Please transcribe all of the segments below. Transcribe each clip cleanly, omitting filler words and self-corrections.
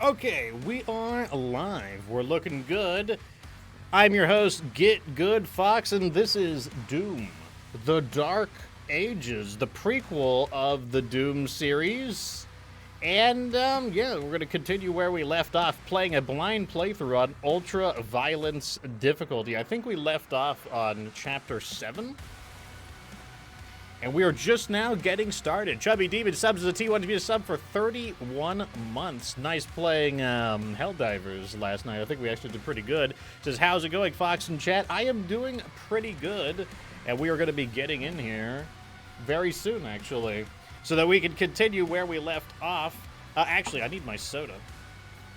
Okay, we are live. We're looking good. I'm your host, Get Good Fox, and this is Doom, the Dark Ages, the prequel of the Doom series. And, yeah, we're going to continue where we left off, playing a blind playthrough on Ultra Violence difficulty. I think we left off on Chapter 7. And we are just now getting started. Chubby Demon subs as a T1 to be a sub for 31 months. Nice playing Helldivers last night. I think we actually did pretty good. Says, how's it going, Fox in chat? I am doing pretty good. And we are going to be getting in here very soon, actually, so that we can continue where we left off. Actually, I need my soda.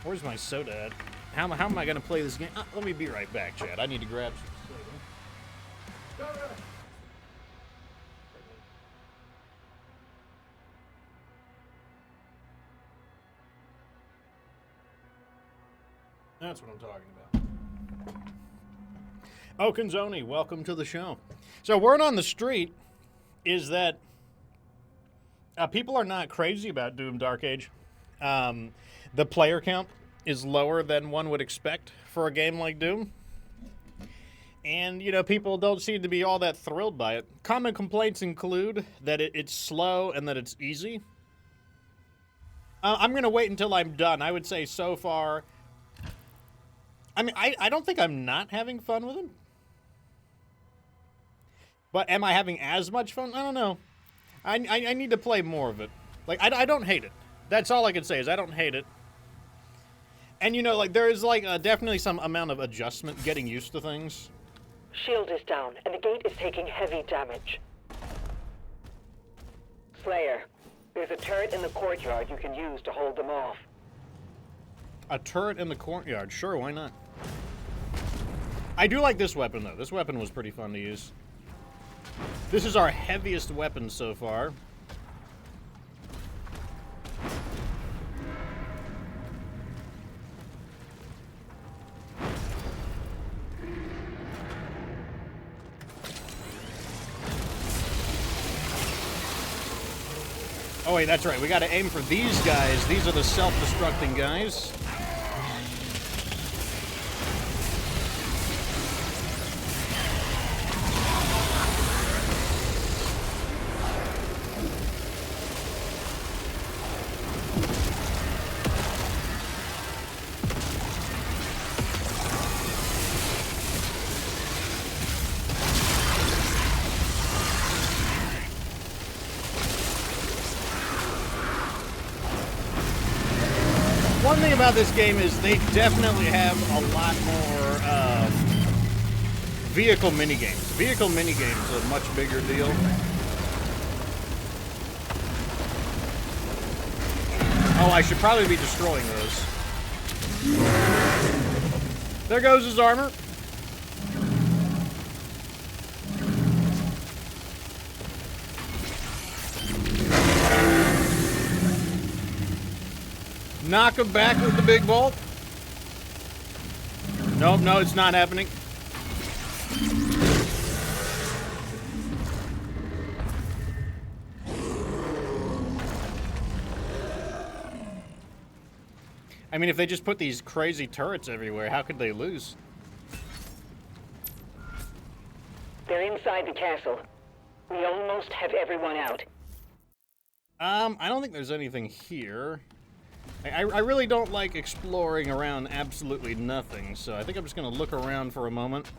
Where's my soda at? How am I going to play this game? Let me be right back, Chad. I need to grab some soda. That's what I'm talking about. Oh, Kanzoni, welcome to the show. So, word on the street is that people are not crazy about Doom Dark Age. The player count is lower than one would expect for a game like Doom. And, you know, people don't seem to be all that thrilled by it. Common complaints include that it's slow and that it's easy. I'm going to wait until I'm done. I would say so far, I mean, I don't think I'm not having fun with it. But am I having as much fun? I don't know. I need to play more of it. Like, I don't hate it. That's all I can say is I don't hate it. And, you know, like, there is, like, definitely some amount of adjustment, getting used to things. Shield is down, and the gate is taking heavy damage. Slayer, there's a turret in the courtyard you can use to hold them off. A turret in the courtyard. Sure, why not? I do like this weapon, though. This weapon was pretty fun to use. This is our heaviest weapon so far. Oh, wait, that's right. We got to aim for these guys. These are the self-destructing guys. One thing about this game is they definitely have a lot more vehicle minigames. Vehicle minigames are a much bigger deal. Oh, I should probably be destroying those. There goes his armor. Knock him back with the big bolt. Nope, no, it's not happening. I mean, if they just put these crazy turrets everywhere, how could they lose? They're inside the castle. We almost have everyone out. I don't think there's anything here. I really don't like exploring around absolutely nothing, so I think I'm just going to look around for a moment.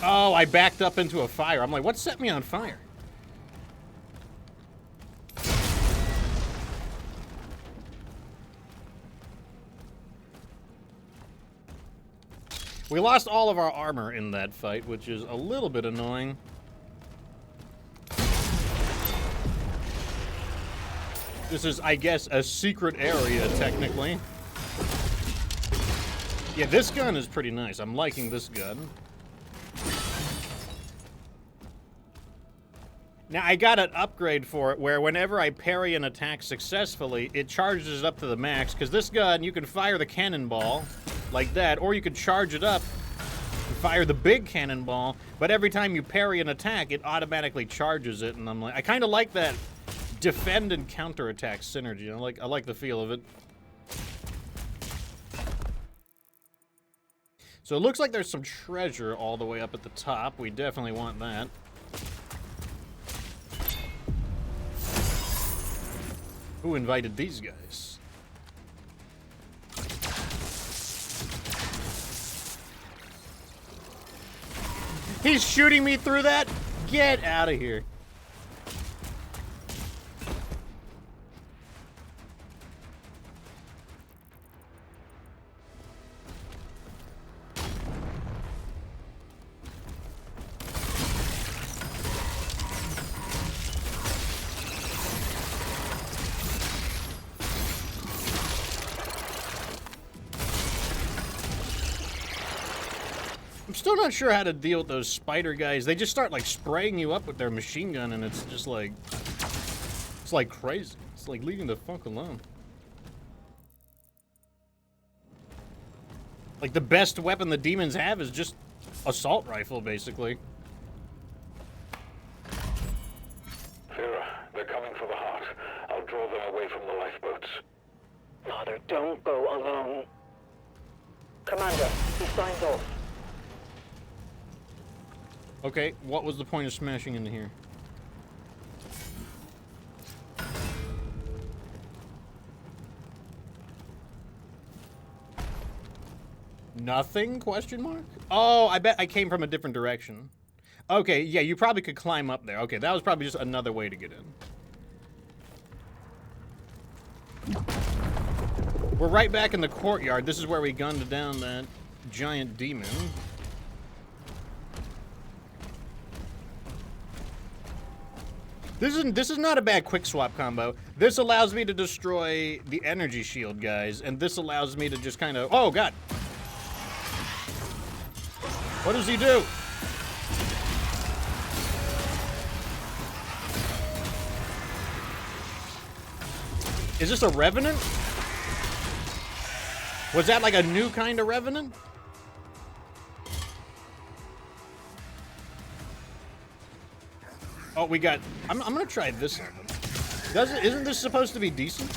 Oh, I backed up into a fire. I'm like, what set me on fire? We lost all of our armor in that fight, which is a little bit annoying. This is, I guess, a secret area, technically. Yeah, this gun is pretty nice. I'm liking this gun. Now, I got an upgrade for it where whenever I parry an attack successfully, it charges it up to the max. Because this gun, you can fire the cannonball like that, or you could charge it up and fire the big cannonball. But every time you parry an attack, it automatically charges it. And I'm like, I kind of like that defend and counterattack synergy. I like the feel of it. So it looks like there's some treasure all the way up at the top. We definitely want that. Who invited these guys? He's shooting me through that? Get out of here. I'm still not sure how to deal with those spider guys. They just start like spraying you up with their machine gun, and it's just like, it's like crazy. It's like leaving the fuck alone. Like the best weapon the demons have is just assault rifle, basically. Sarah, they're coming for the heart. I'll draw them away from the lifeboats. Father, don't go alone. Commander, he signs off. Okay, what was the point of smashing into here? Nothing? Question mark? Oh, I bet I came from a different direction. Okay, yeah, you probably could climb up there. Okay, that was probably just another way to get in. We're right back in the courtyard. This is where we gunned down that giant demon. This is not a bad quick swap combo. This allows me to destroy the energy shield guys, and this allows me to just kind of... Oh, God. What does he do? Is this a revenant? Was that like a new kind of revenant? Oh, we got... I'm gonna try this on them. Isn't this supposed to be decent?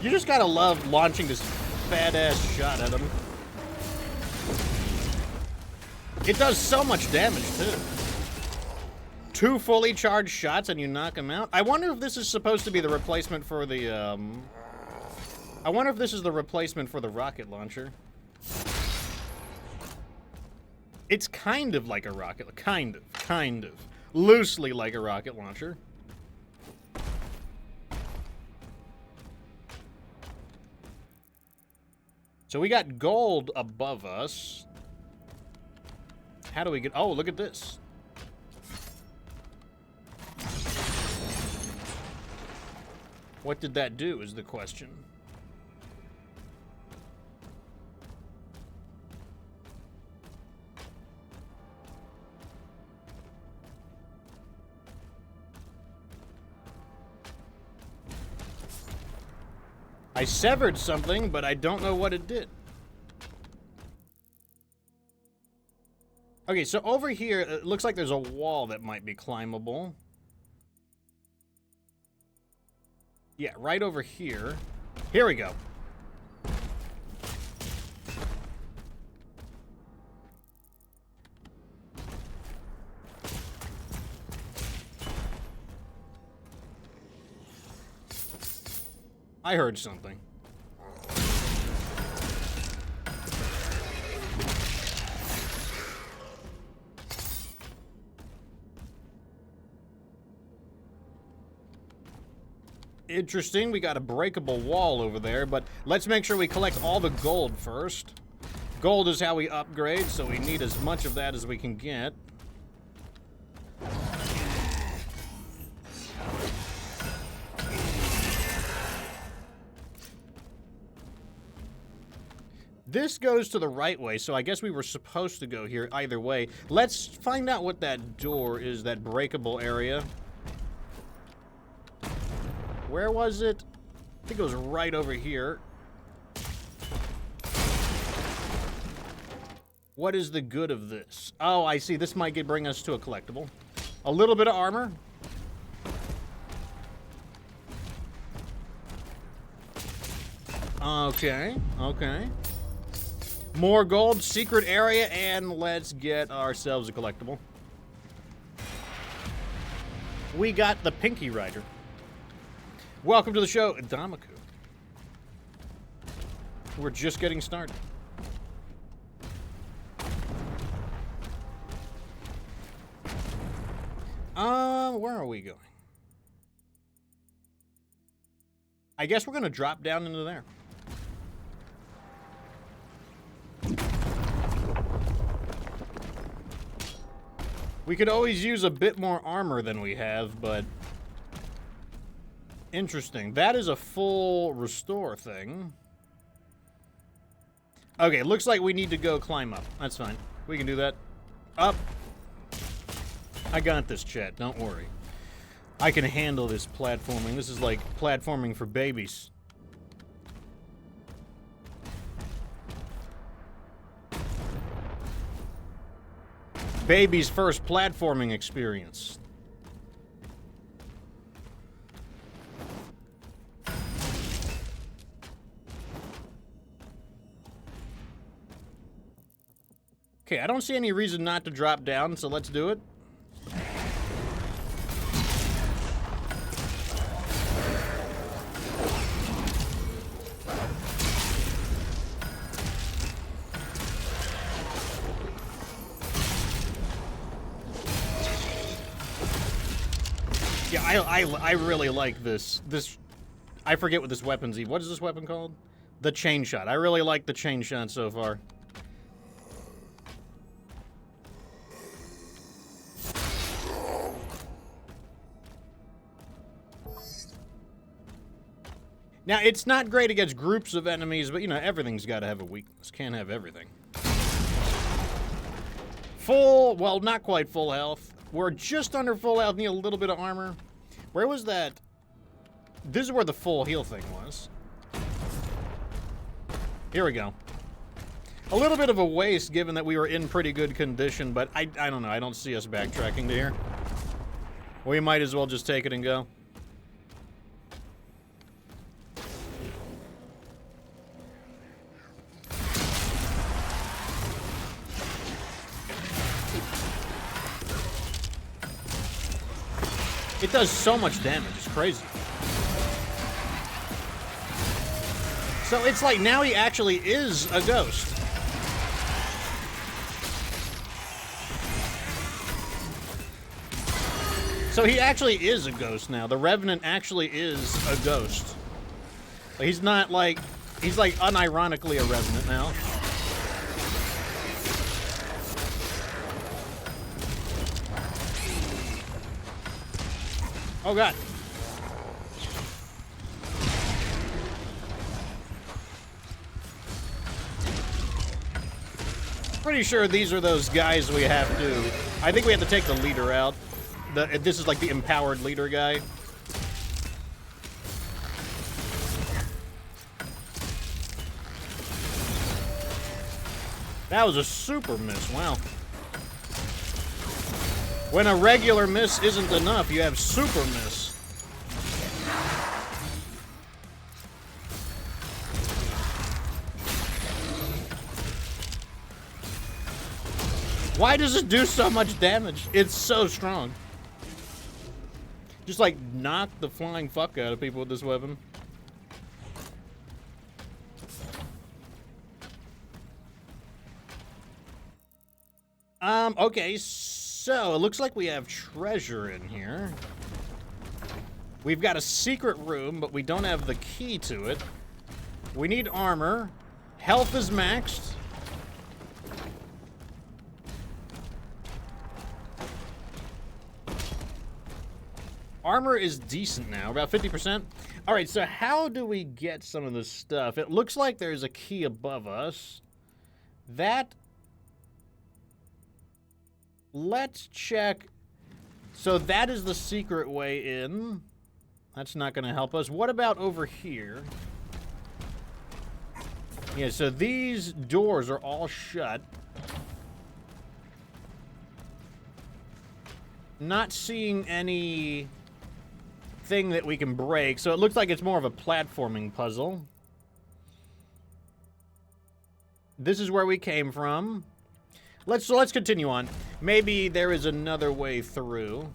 You just gotta love launching this fat-ass shot at him. It does so much damage, too. 2 fully charged shots and you knock him out? I wonder if this is supposed to be the replacement for the, I wonder if this is the replacement for the rocket launcher. It's kind of like a rocket, kind of. Loosely like a rocket launcher. So we got gold above us. How do we get... Oh, look at this. What did that do is the question. I severed something, but I don't know what it did. Okay, so over here, it looks like there's a wall that might be climbable. Yeah, right over here. Here we go. I heard something. Interesting, we got a breakable wall over there, but let's make sure we collect all the gold first. Gold is how we upgrade, so we need as much of that as we can get. This goes to the right way, so I guess we were supposed to go here either way. Let's find out what that door is, that breakable area. Where was it? I think it was right over here. What is the good of this? Oh, I see. This might bring us to a collectible. A little bit of armor. Okay, okay. More gold, secret area, and let's get ourselves a collectible. We got the Pinky Rider. Welcome to the show, Damaku. We're just getting started. Where are we going? I guess we're gonna drop down into there. We could always use a bit more armor than we have, but... Interesting. That is a full restore thing. Okay, looks like we need to go climb up. That's fine. We can do that. Up. I got this, chat. Don't worry. I can handle this platforming. This is like platforming for babies. Baby's first platforming experience. Okay, I don't see any reason not to drop down, so let's do it. Yeah, I really like this. I forget what this weapon's even. What is this weapon called? The chain shot. I really like the chain shot so far. Now, it's not great against groups of enemies, but, you know, everything's got to have a weakness. Can't have everything. Full, well, not quite full health. We're just under full health, need a little bit of armor. Where was that? This is where the full heal thing was. Here we go. A little bit of a waste, given that we were in pretty good condition, but I don't know. I don't see us backtracking to here. We might as well just take it and go. It does so much damage, it's crazy. So it's like now he actually is a ghost. So he actually is a ghost now. The Revenant actually is a ghost. He's not like, he's like unironically a Revenant now. Oh god. Pretty sure these are those guys we have to... I think we have to take the leader out. This is like the empowered leader guy. That was a super miss, wow. When a regular miss isn't enough, you have super miss. Why does it do so much damage? It's so strong. Just like knock the flying fuck out of people with this weapon. Okay, so it looks like we have treasure in here. We've got a secret room, but we don't have the key to it. We need armor. Health is maxed. Armor is decent now, about 50%. All right, so how do we get some of this stuff? It looks like there's a key above us. That... Let's check. So that is the secret way in. That's not going to help us. What about over here? Yeah, so these doors are all shut. Not seeing any thing that we can break, so it looks like it's more of a platforming puzzle. This is where we came from. Let's continue on. Maybe there is another way through.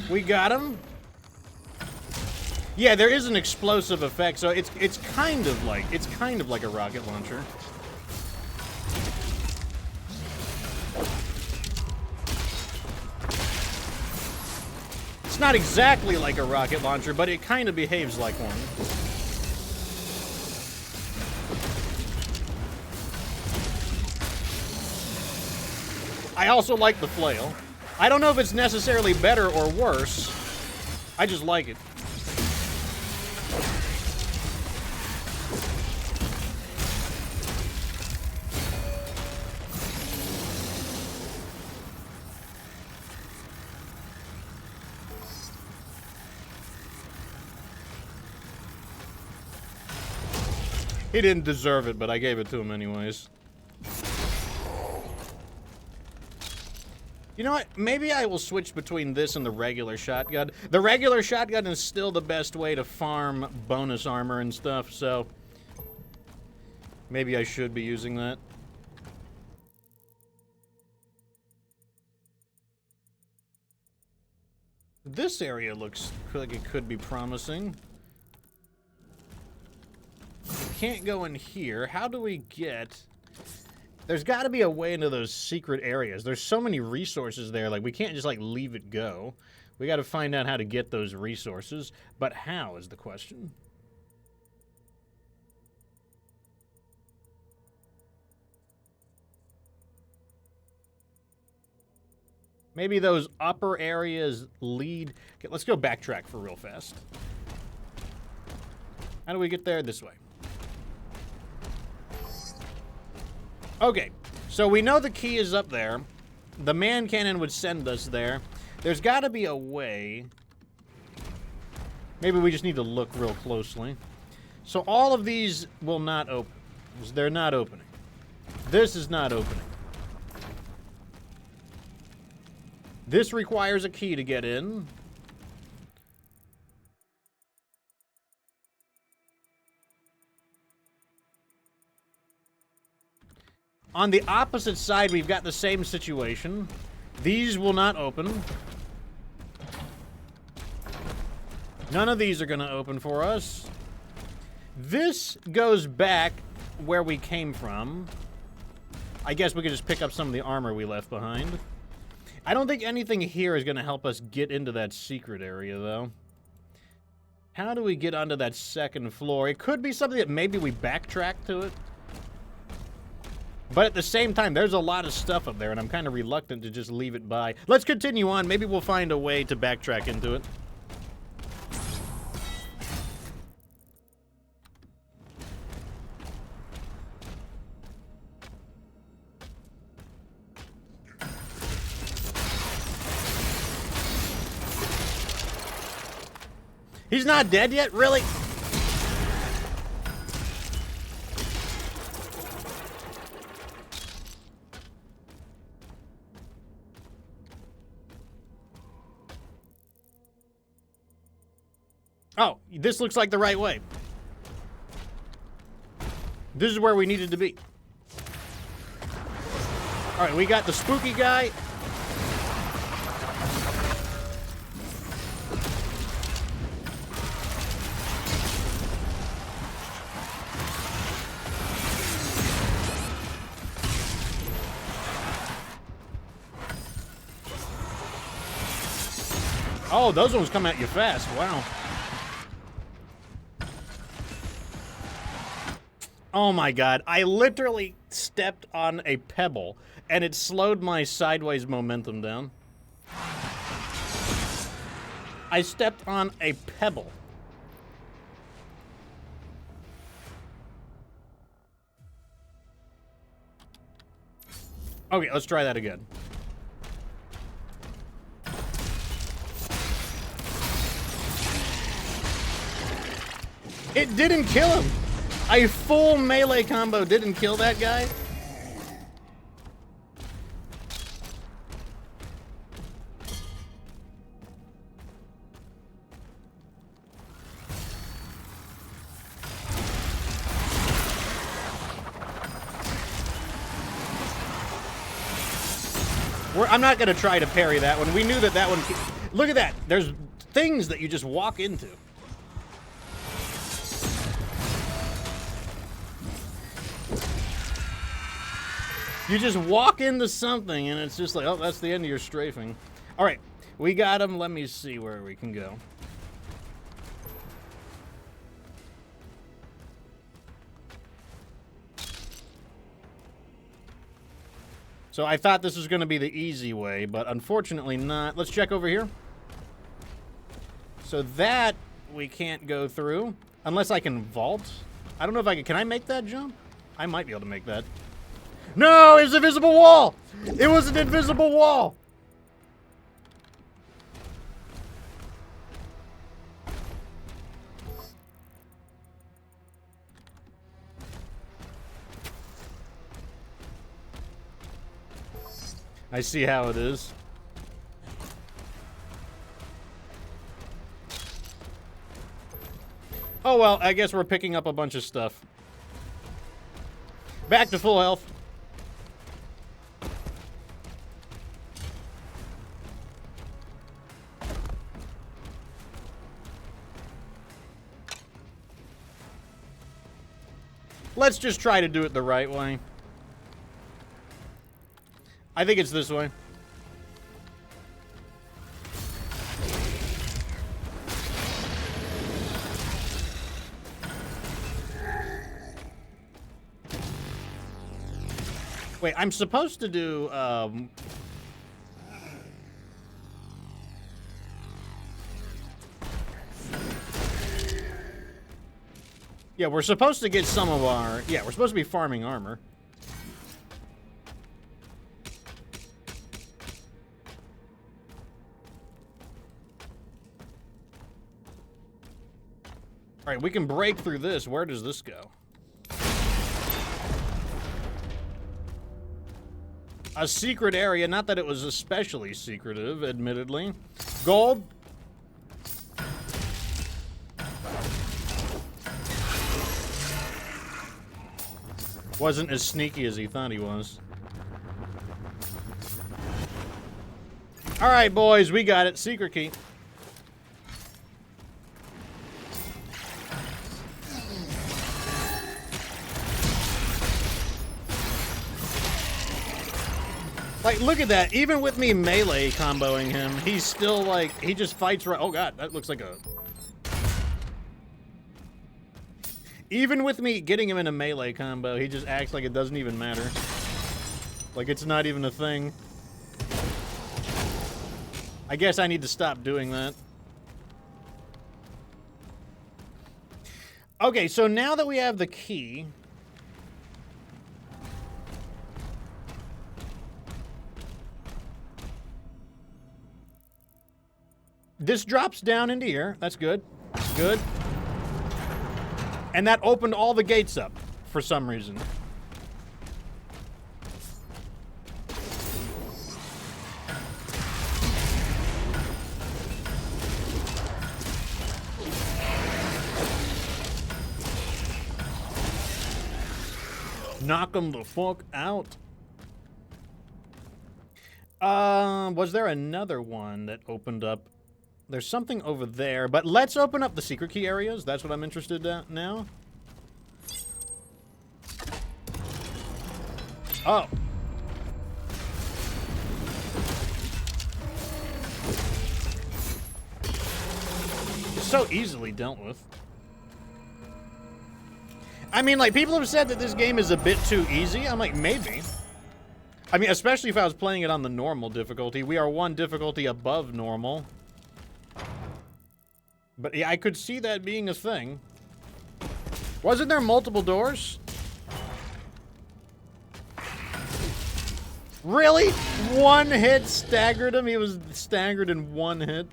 We got him. Yeah, there is an explosive effect, so it's kind of like a rocket launcher. It's not exactly like a rocket launcher, but it kind of behaves like one. I also like the flail. I don't know if it's necessarily better or worse. I just like it. He didn't deserve it, but I gave it to him anyways. You know what? Maybe I will switch between this and the regular shotgun. The regular shotgun is still the best way to farm bonus armor and stuff, so maybe I should be using that. This area looks like it could be promising. We can't go in here. How do we get... There's got to be a way into those secret areas. There's so many resources there, like, we can't just, like, leave it go. We got to find out how to get those resources. But how is the question? Maybe those upper areas lead... Okay, let's go backtrack for real fast. How do we get there? This way. Okay, so we know the key is up there. The man cannon would send us there. There's got to be a way. Maybe we just need to look real closely. So all of these will not open. They're not opening. This is not opening. This requires a key to get in. On the opposite side, we've got the same situation. These will not open. None of these are going to open for us. This goes back where we came from. I guess we could just pick up some of the armor we left behind. I don't think anything here is going to help us get into that secret area, though. How do we get onto that second floor? It could be something that maybe we backtrack to it. But at the same time, there's a lot of stuff up there, and I'm kind of reluctant to just leave it by. Let's continue on. Maybe we'll find a way to backtrack into it. He's not dead yet? Really? Oh, this looks like the right way. This is where we needed to be. All right, we got the spooky guy. Oh, those ones come at you fast. Wow. Oh my god. I literally stepped on a pebble, and it slowed my sideways momentum down. I stepped on a pebble. Okay, let's try that again. It didn't kill him. A full melee combo didn't kill that guy. I'm not going to try to parry that one. We knew that that one... Look at that. There's things that you just walk into. You just walk into something, and it's just like, oh, that's the end of your strafing. All right, we got him. Let me see where we can go. So I thought this was going to be the easy way, but unfortunately not. Let's check over here. So that we can't go through unless I can vault. I don't know if I can. Can I make that jump? I might be able to make that. No, it was an invisible wall. It was an invisible wall. I see how it is. Oh well, I guess we're picking up a bunch of stuff. Back to full health. Let's just try to do it the right way. I think it's this way. Wait, I'm supposed to do, yeah, we're supposed to get some of our... Yeah, we're supposed to be farming armor. Alright, we can break through this. Where does this go? A secret area. Not that it was especially secretive, admittedly. Gold. Wasn't as sneaky as he thought he was. Alright, boys, we got it. Secret key. Like, look at that. Even with me melee comboing him, he's still like, he just fights right. Oh god, that looks like a... Even with me getting him in a melee combo, he just acts like it doesn't even matter. Like it's not even a thing. I guess I need to stop doing that. Okay, so now that we have the key... This drops down into here. That's good. Good. And that opened all the gates up for some reason. Knock them the fuck out. Was there another one that opened up? There's something over there, but let's open up the secret key areas. That's what I'm interested in now. Oh. So easily dealt with. I mean, like, people have said that this game is a bit too easy. I'm like, maybe. I mean, especially if I was playing it on the normal difficulty. We are one difficulty above normal. But yeah, I could see that being a thing. Wasn't there multiple doors? Really? One hit staggered him? He was staggered in one hit?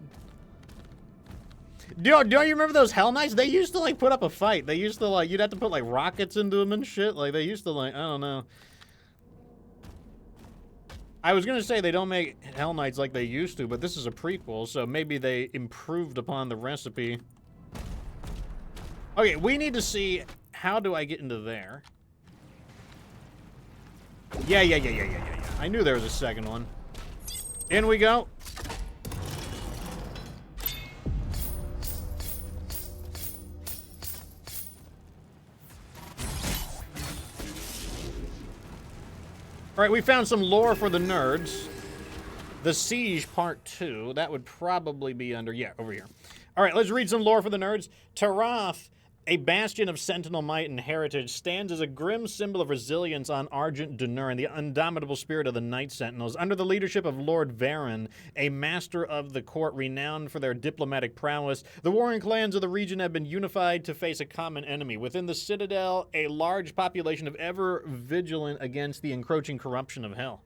Do you remember those Hell Knights? They used to, like, put up a fight. They used to, like, you'd have to put, like, rockets into them and shit. Like, they used to, like, I don't know. I was gonna say they don't make Hell Knights like they used to, but this is a prequel, so maybe they improved upon the recipe. Okay, we need to see, how do I get into there? Yeah. I knew there was a second one. In we go. Alright, we found some lore for the nerds. The Siege Part 2. That would probably be under... Yeah, over here. Alright, let's read some lore for the nerds. Tarath, a bastion of sentinel might and heritage, stands as a grim symbol of resilience on Argent Dunerin, the indomitable spirit of the Night Sentinels. Under the leadership of Lord Varen, a master of the court renowned for their diplomatic prowess, the warring clans of the region have been unified to face a common enemy. Within the Citadel, a large population of ever vigilant against the encroaching corruption of hell.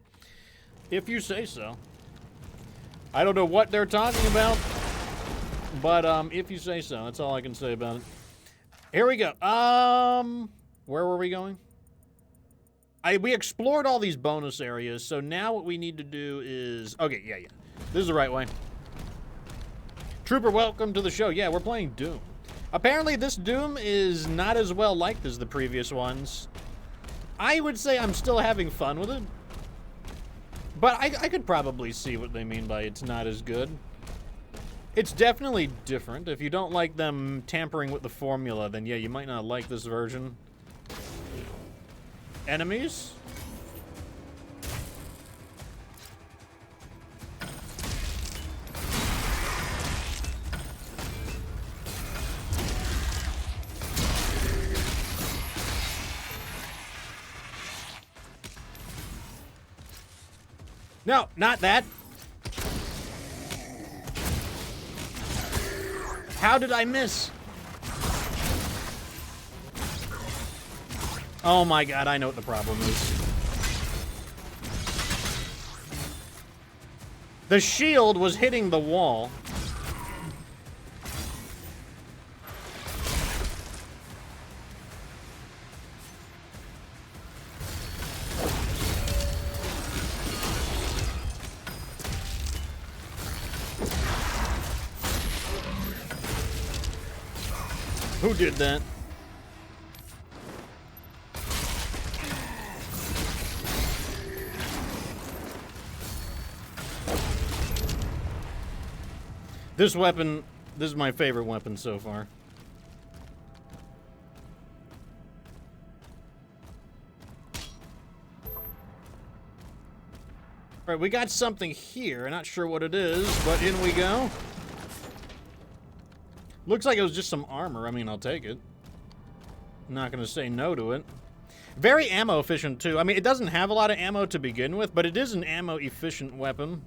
If you say so. I don't know what they're talking about, but if you say so, that's all I can say about it. Here we go. Where were we going? We explored all these bonus areas, so now what we need to do is... Okay, yeah. This is the right way. Trooper, welcome to the show. Yeah, we're playing Doom. Apparently, this Doom is not as well liked as the previous ones. I would say I'm still having fun with it. But I could probably see what they mean by it's not as good. It's definitely different. If you don't like them tampering with the formula, then yeah, you might not like this version. Enemies? No, not that. How did I miss? Oh my god, I know what the problem is. The shield was hitting the wall. Who did that? This weapon, this is my favorite weapon so far. Alright, we got something here. Not sure what it is, but in we go. Looks like it was just some armor. I mean, I'll take it. I'm not gonna say no to it. Very ammo efficient, too. I mean, it doesn't have a lot of ammo to begin with, but it is an ammo efficient weapon.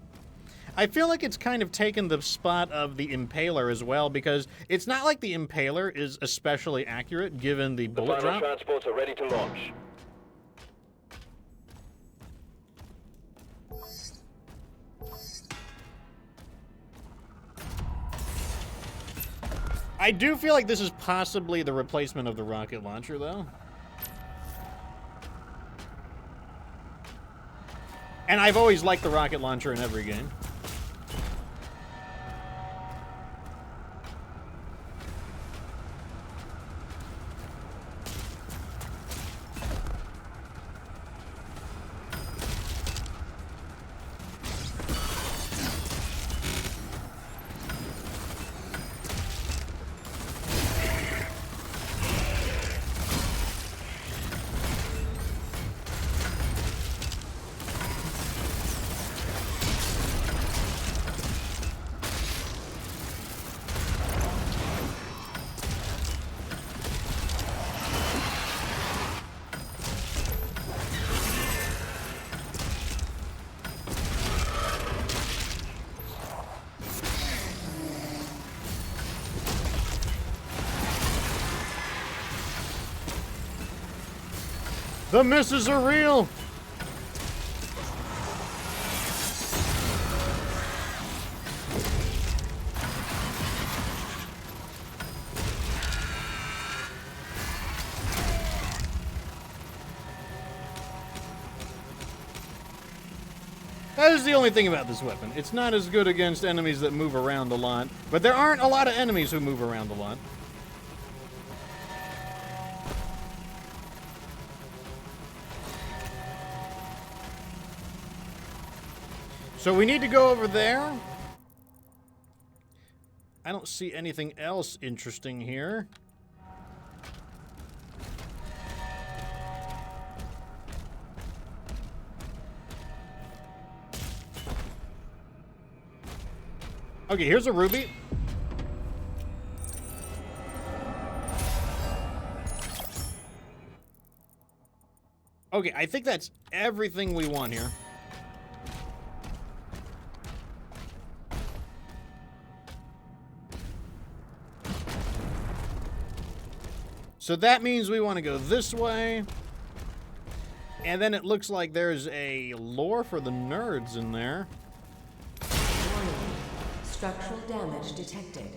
I feel like it's kind of taken the spot of the Impaler as well, because it's not like the Impaler is especially accurate, given the bullet drop. The final transports are ready to launch. I do feel like this is possibly the replacement of the rocket launcher, though. And I've always liked the rocket launcher in every game. The misses are real! That is the only thing about this weapon. It's not as good against enemies that move around a lot, but there aren't a lot of enemies who move around a lot. So we need to go over there. I don't see anything else interesting here. Okay, here's a ruby. Okay, I think that's everything we want here. So that means we want to go this way. And then it looks like there's a lore for the nerds in there. Warning. Structural damage detected.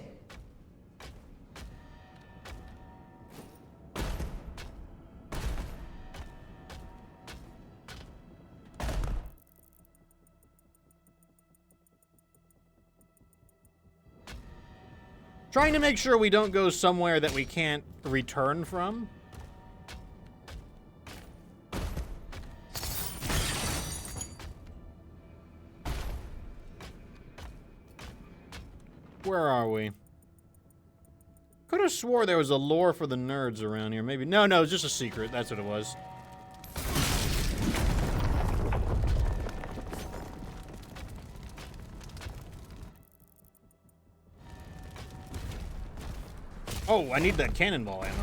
Trying to make sure we don't go somewhere that we can't return from. Where are we? Could have swore there was a lore for the nerds around here. Maybe. No, it's just a secret. That's what it was. Oh, I need that cannonball ammo.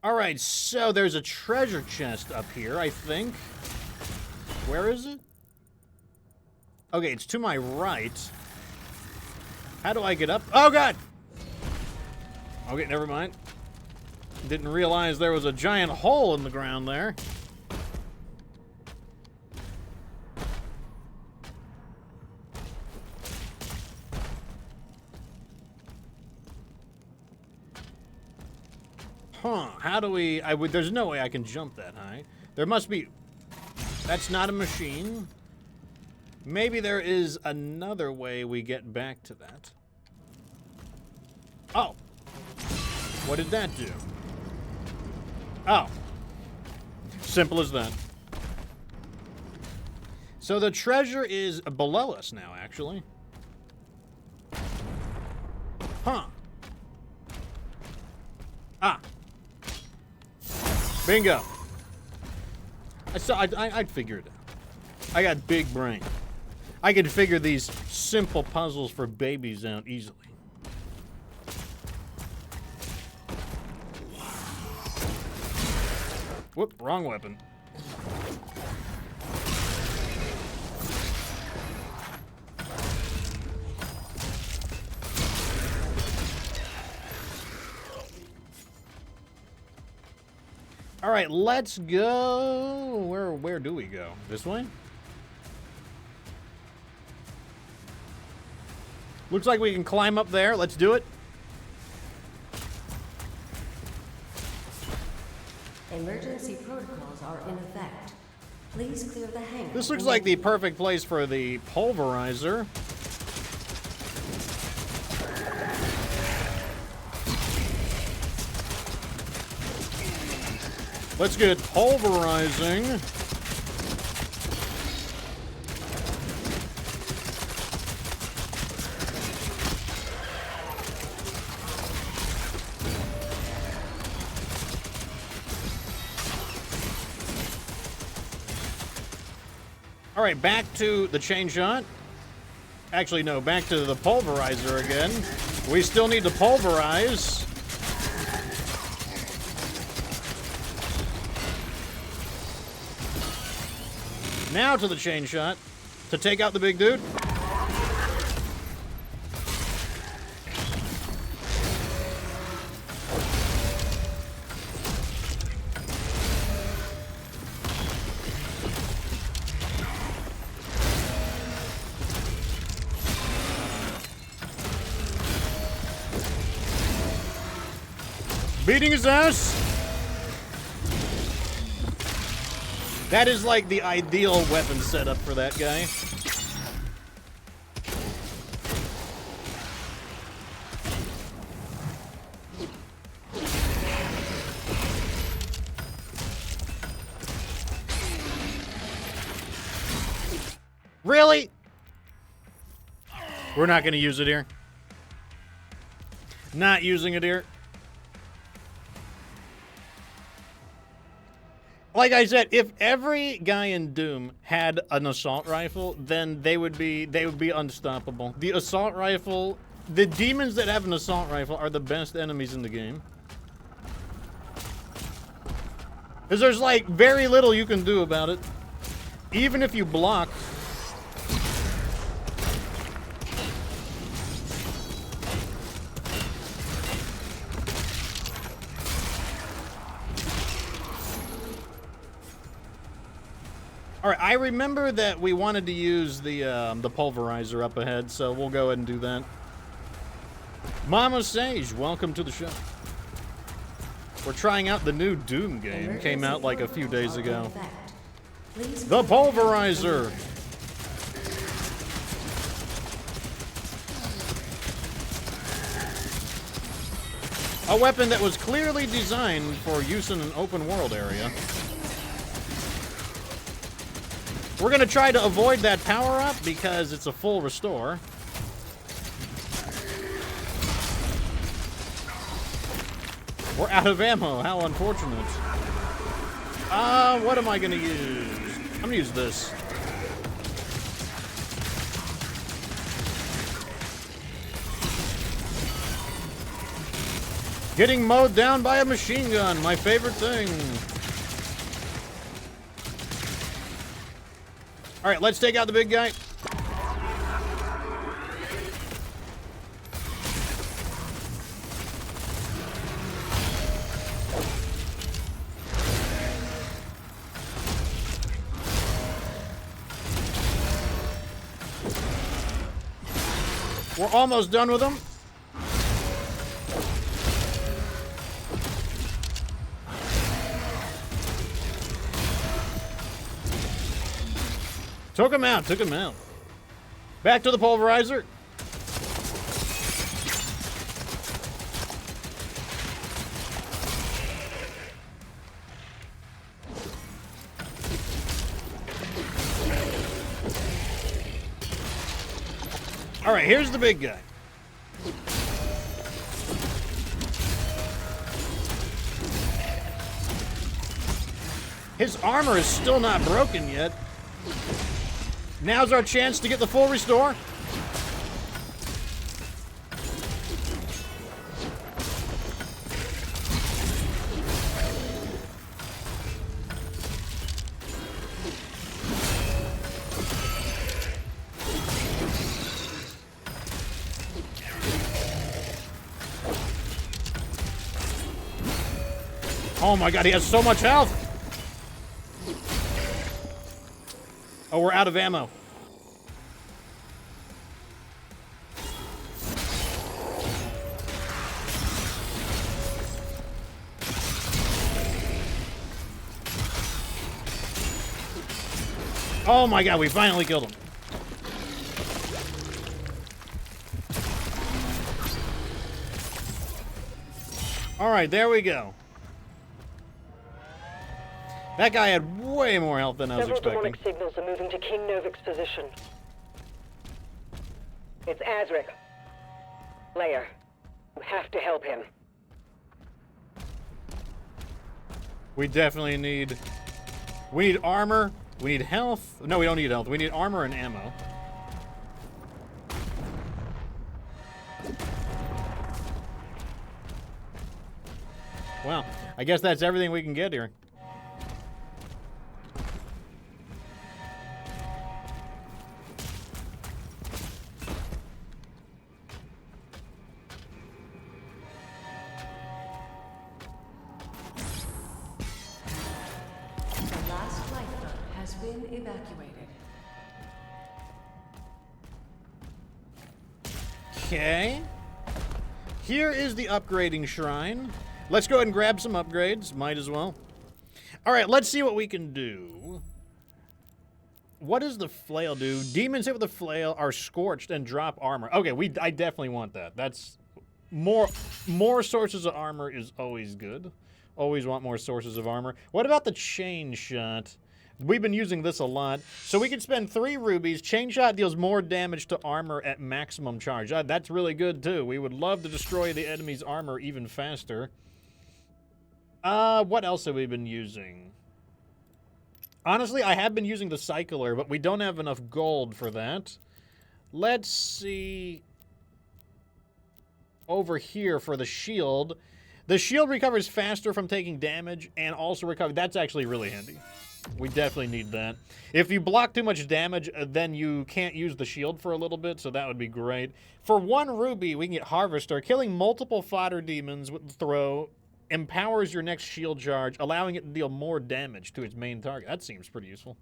Alright, so there's a treasure chest up here, I think. Where is it? Okay, it's to my right. How do I get up? Oh, God! Okay, never mind. Didn't realize there was a giant hole in the ground there. Huh, how do we... there's no way I can jump that high. There must be... That's not a machine. Maybe there is another way we get back to that. Oh. What did that do? Oh. Simple as that. So the treasure is below us now, actually. Huh. Ah. Bingo. I'd figure it out. I got big brain. I could figure these simple puzzles for babies out easily. Whoop, wrong weapon. All right, let's go. Where do we go? This way? Looks like we can climb up there. Let's do it. Emergency protocols are in effect. Please clear the hangar. This looks like the perfect place for the pulverizer. Let's get pulverizing. All right, back to the chain shot. Actually, no, back to the pulverizer again. We still need to pulverize. Now to the chain shot to take out the big dude. Beating his ass. That is like the ideal weapon setup for that guy. Really? We're not going to use it here. Not using it here. Like I said, if every guy in Doom had an assault rifle, then they would be unstoppable. The assault rifle, the demons that have an assault rifle are the best enemies in the game. Because there's like very little you can do about it. Even if you block. All right, I remember that we wanted to use the pulverizer up ahead, so we'll go ahead and do that. Mama Sage, welcome to the show. We're trying out the new Doom game. Came out like a few days ago. The pulverizer. A weapon that was clearly designed for use in an open world area. We're going to try to avoid that power-up because it's a full restore. We're out of ammo. How unfortunate. What am I going to use? I'm going to use this. Getting mowed down by a machine gun. My favorite thing. All right, let's take out the big guy. We're almost done with him. Took him out, took him out. Back to the pulverizer. All right, here's the big guy. His armor is still not broken yet. Now's our chance to get the full restore. Oh my god, he has so much health! Oh, we're out of ammo. Oh my god, we finally killed him. Alright, there we go. That guy had way more health than I was expecting. Several demonic signals are moving to King Novik's position. It's Azric. Leia, you have to help him. We definitely need... We need armor. We need health. No, we don't need health. We need armor and ammo. Well, I guess that's everything we can get here. been evacuated. Okay. Here is the upgrading shrine. Let's go ahead and grab some upgrades. Might as well. All right, let's see what we can do. What does the flail do? Demons hit with the flail are scorched and drop armor. Okay, I definitely want that. That's more sources of armor is always good. Always want more sources of armor. What about the chain shot? We've been using this a lot. So we can spend 3 rubies. Chain shot deals more damage to armor at maximum charge. That's really good too. We would love to destroy the enemy's armor even faster. What else have we been using? Honestly, I have been using the cycler, but we don't have enough gold for that. Let's see. Over here for the shield. The shield recovers faster from taking damage and also recovers. That's actually really handy. We definitely need that. If you block too much damage, then you can't use the shield for a little bit, so that would be great. For 1 ruby, we can get Harvester. Killing multiple fodder demons with the throw empowers your next shield charge, allowing it to deal more damage to its main target. That seems pretty useful.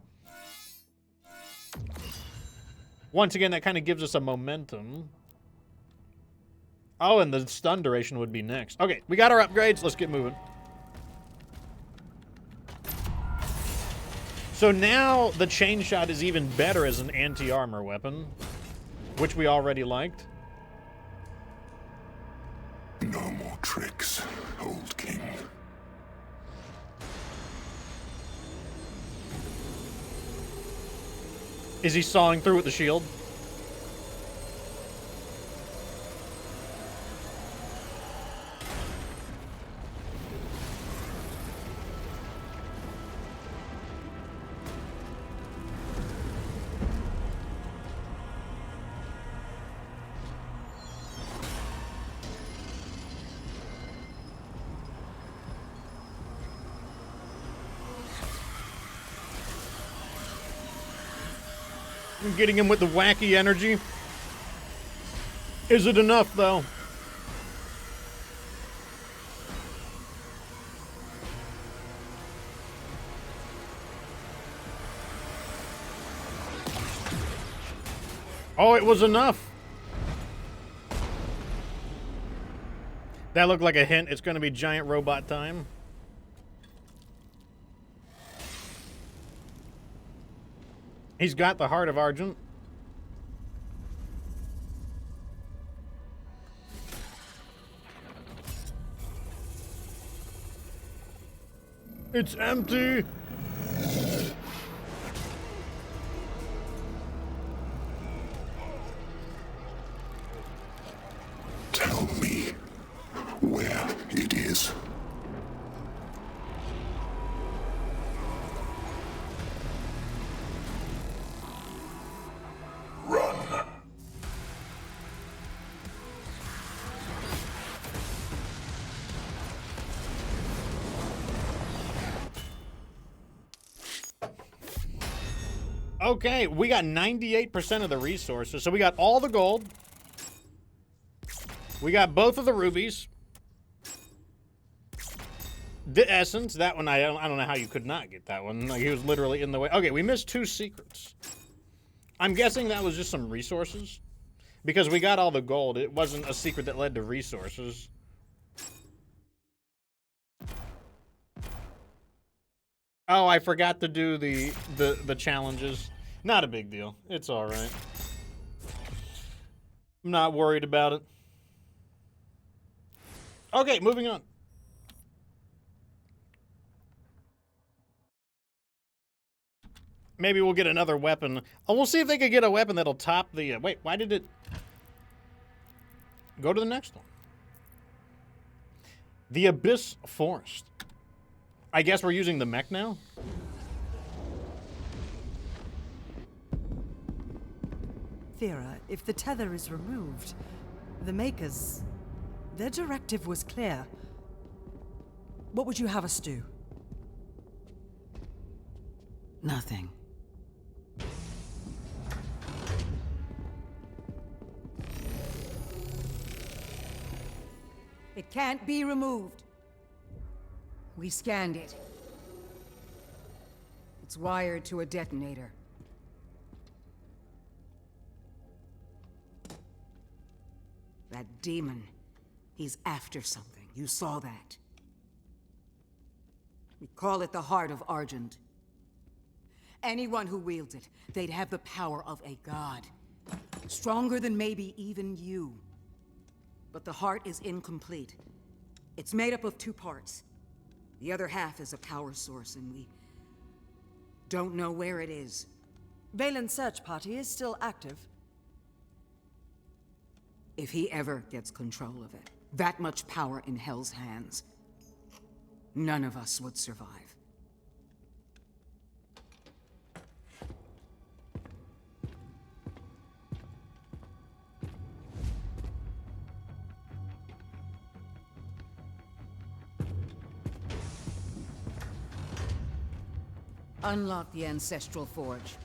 Once again, that kind of gives us a momentum. Oh, and the stun duration would be next. Okay, we got our upgrades. Let's get moving. So now the chain shot is even better as an anti-armor weapon, which we already liked. No more tricks, old king. Is he sawing through with the shield? I'm getting him with the wacky energy. Is it enough, though? Oh, it was enough. That looked like a hint. It's going to be giant robot time. He's got the Heart of Argent. It's empty. Tell me where it is. Run. Okay, we got 98% of the resources. So we got all the gold. We got both of the rubies. The essence, that one, I don't know how you could not get that one. Like, he was literally in the way. Okay, we missed 2 secrets. I'm guessing that was just some resources. Because we got all the gold. It wasn't a secret that led to resources. Oh, I forgot to do the challenges. Not a big deal. It's alright. I'm not worried about it. Okay, moving on. Maybe we'll get another weapon. Oh, we'll see if they could get a weapon that'll top the... wait, why did it... Go to the next one. The Abyss Forest. I guess we're using the mech now? Thera, if the tether is removed, the Makers... their directive was clear. What would you have us do? Nothing. It can't be removed. We scanned it. It's wired to a detonator. That demon, he's after something. You saw that. We call it the Heart of Argent. Anyone who wields it, they'd have the power of a god. Stronger than maybe even you. But the heart is incomplete. It's made up of 2 parts. The other half is a power source, and we don't know where it is. Valen's search party is still active. If he ever gets control of it, that much power in Hell's hands, none of us would survive. Unlock the Ancestral Forge.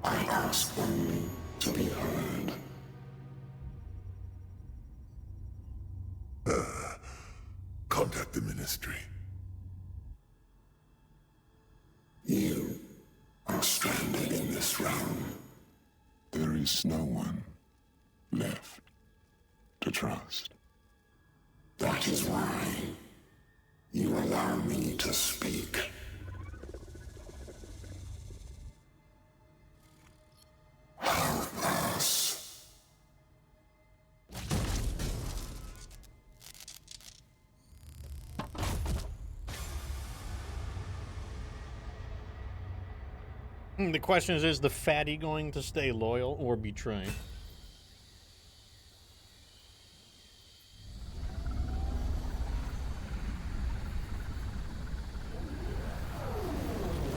I ask only to be heard. Contact the Ministry. You are stranded in this realm. There is no one left to trust. That is why you allow me to speak. Help us. The question is the fatty going to stay loyal or betray?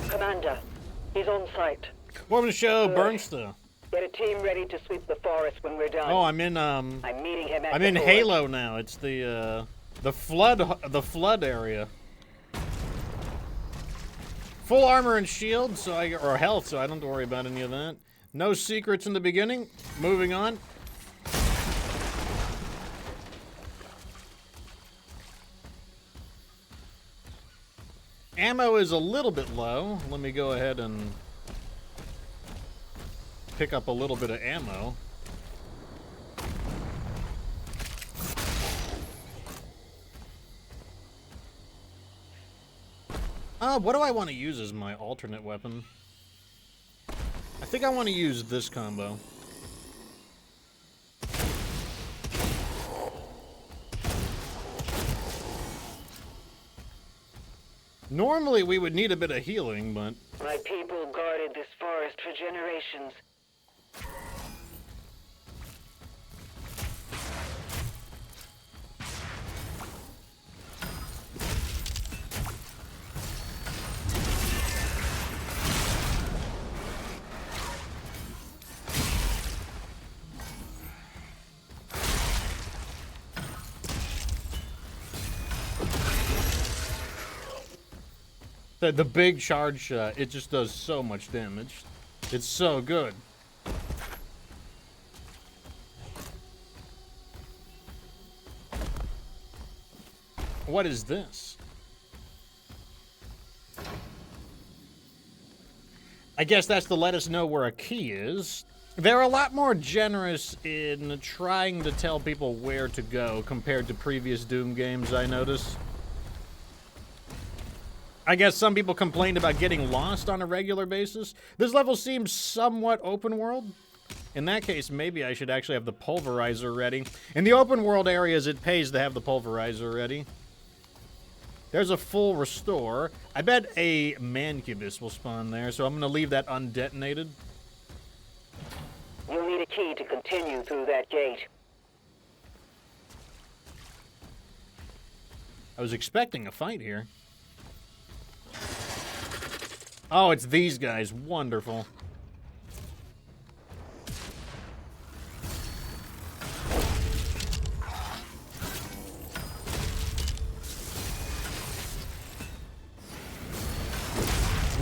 Commander, he's on site. Welcome to the show, Bernsta. Get a team ready to sweep the forest when we're done. Oh, I'm in I'm meeting him at I'm the in forge. Halo now. It's the flood area. Full armor and shield, or health, so I don't have to worry about any of that. No secrets in the beginning. Moving on. Ammo is a little bit low. Let me go ahead and pick up a little bit of ammo. What do I want to use as my alternate weapon? I think I want to use this combo. Normally we would need a bit of healing, but... My people guarded this forest for generations. The big charge shot, it just does so much damage. It's so good. What is this? I guess that's to let us know where a key is. They're a lot more generous in trying to tell people where to go compared to previous Doom games, I notice. I guess some people complained about getting lost on a regular basis. This level seems somewhat open world. In that case, maybe I should actually have the pulverizer ready. In the open world areas, it pays to have the pulverizer ready. There's a full restore. I bet a mancubus will spawn there, so I'm going to leave that undetonated. You'll need a key to continue through that gate. I was expecting a fight here. Oh, it's these guys. Wonderful.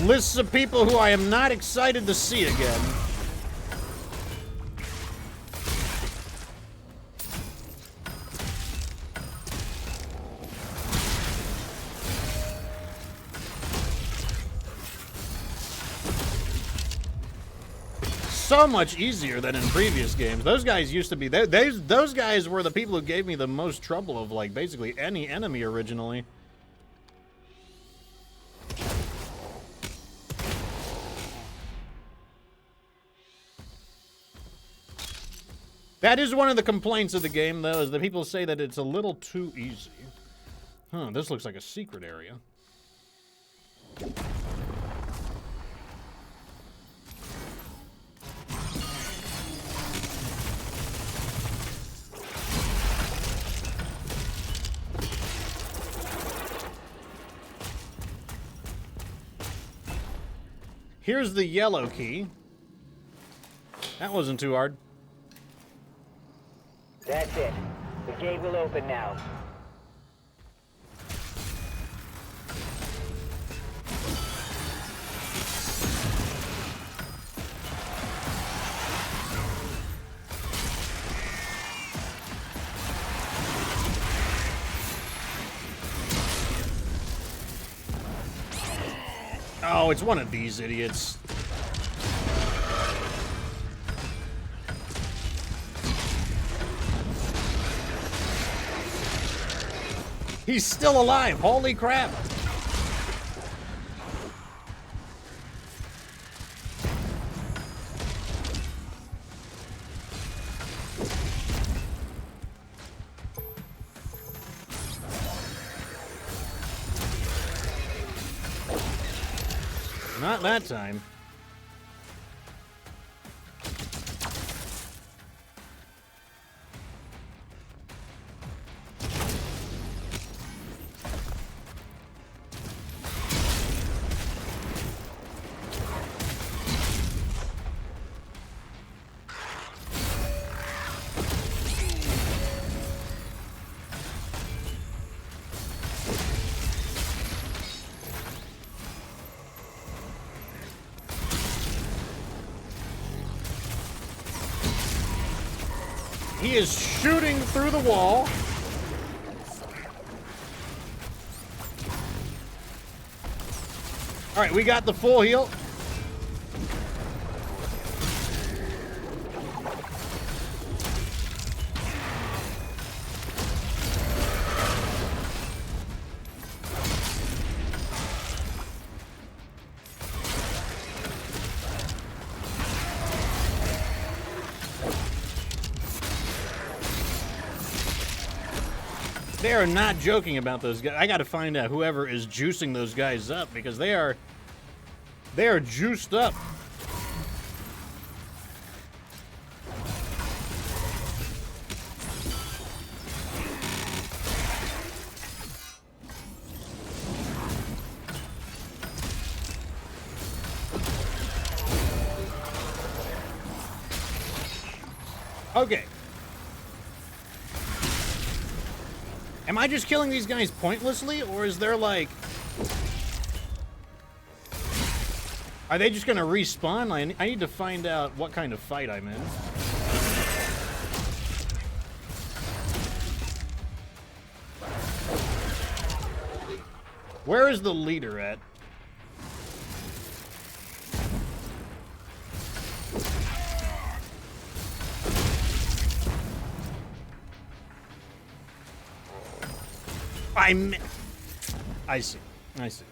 Lists of people who I am not excited to see again. So much easier than in previous games. Those guys used to be... Those guys were the people who gave me the most trouble of, like, basically any enemy originally. That is one of the complaints of the game, though, is that people say that it's a little too easy. Huh, this looks like a secret area. Here's the yellow key. That wasn't too hard. That's it. The gate will open now. Oh, it's one of these idiots. He's still alive. Holy crap. Not that time. He is shooting through the wall. All right, we got the full heal. They are not joking about those guys. I got to find out whoever is juicing those guys up because they are juiced up. Okay. Am I just killing these guys pointlessly, or is there like... Are they just gonna respawn? I need to find out what kind of fight I'm in. Where is the leader at? I see. I see.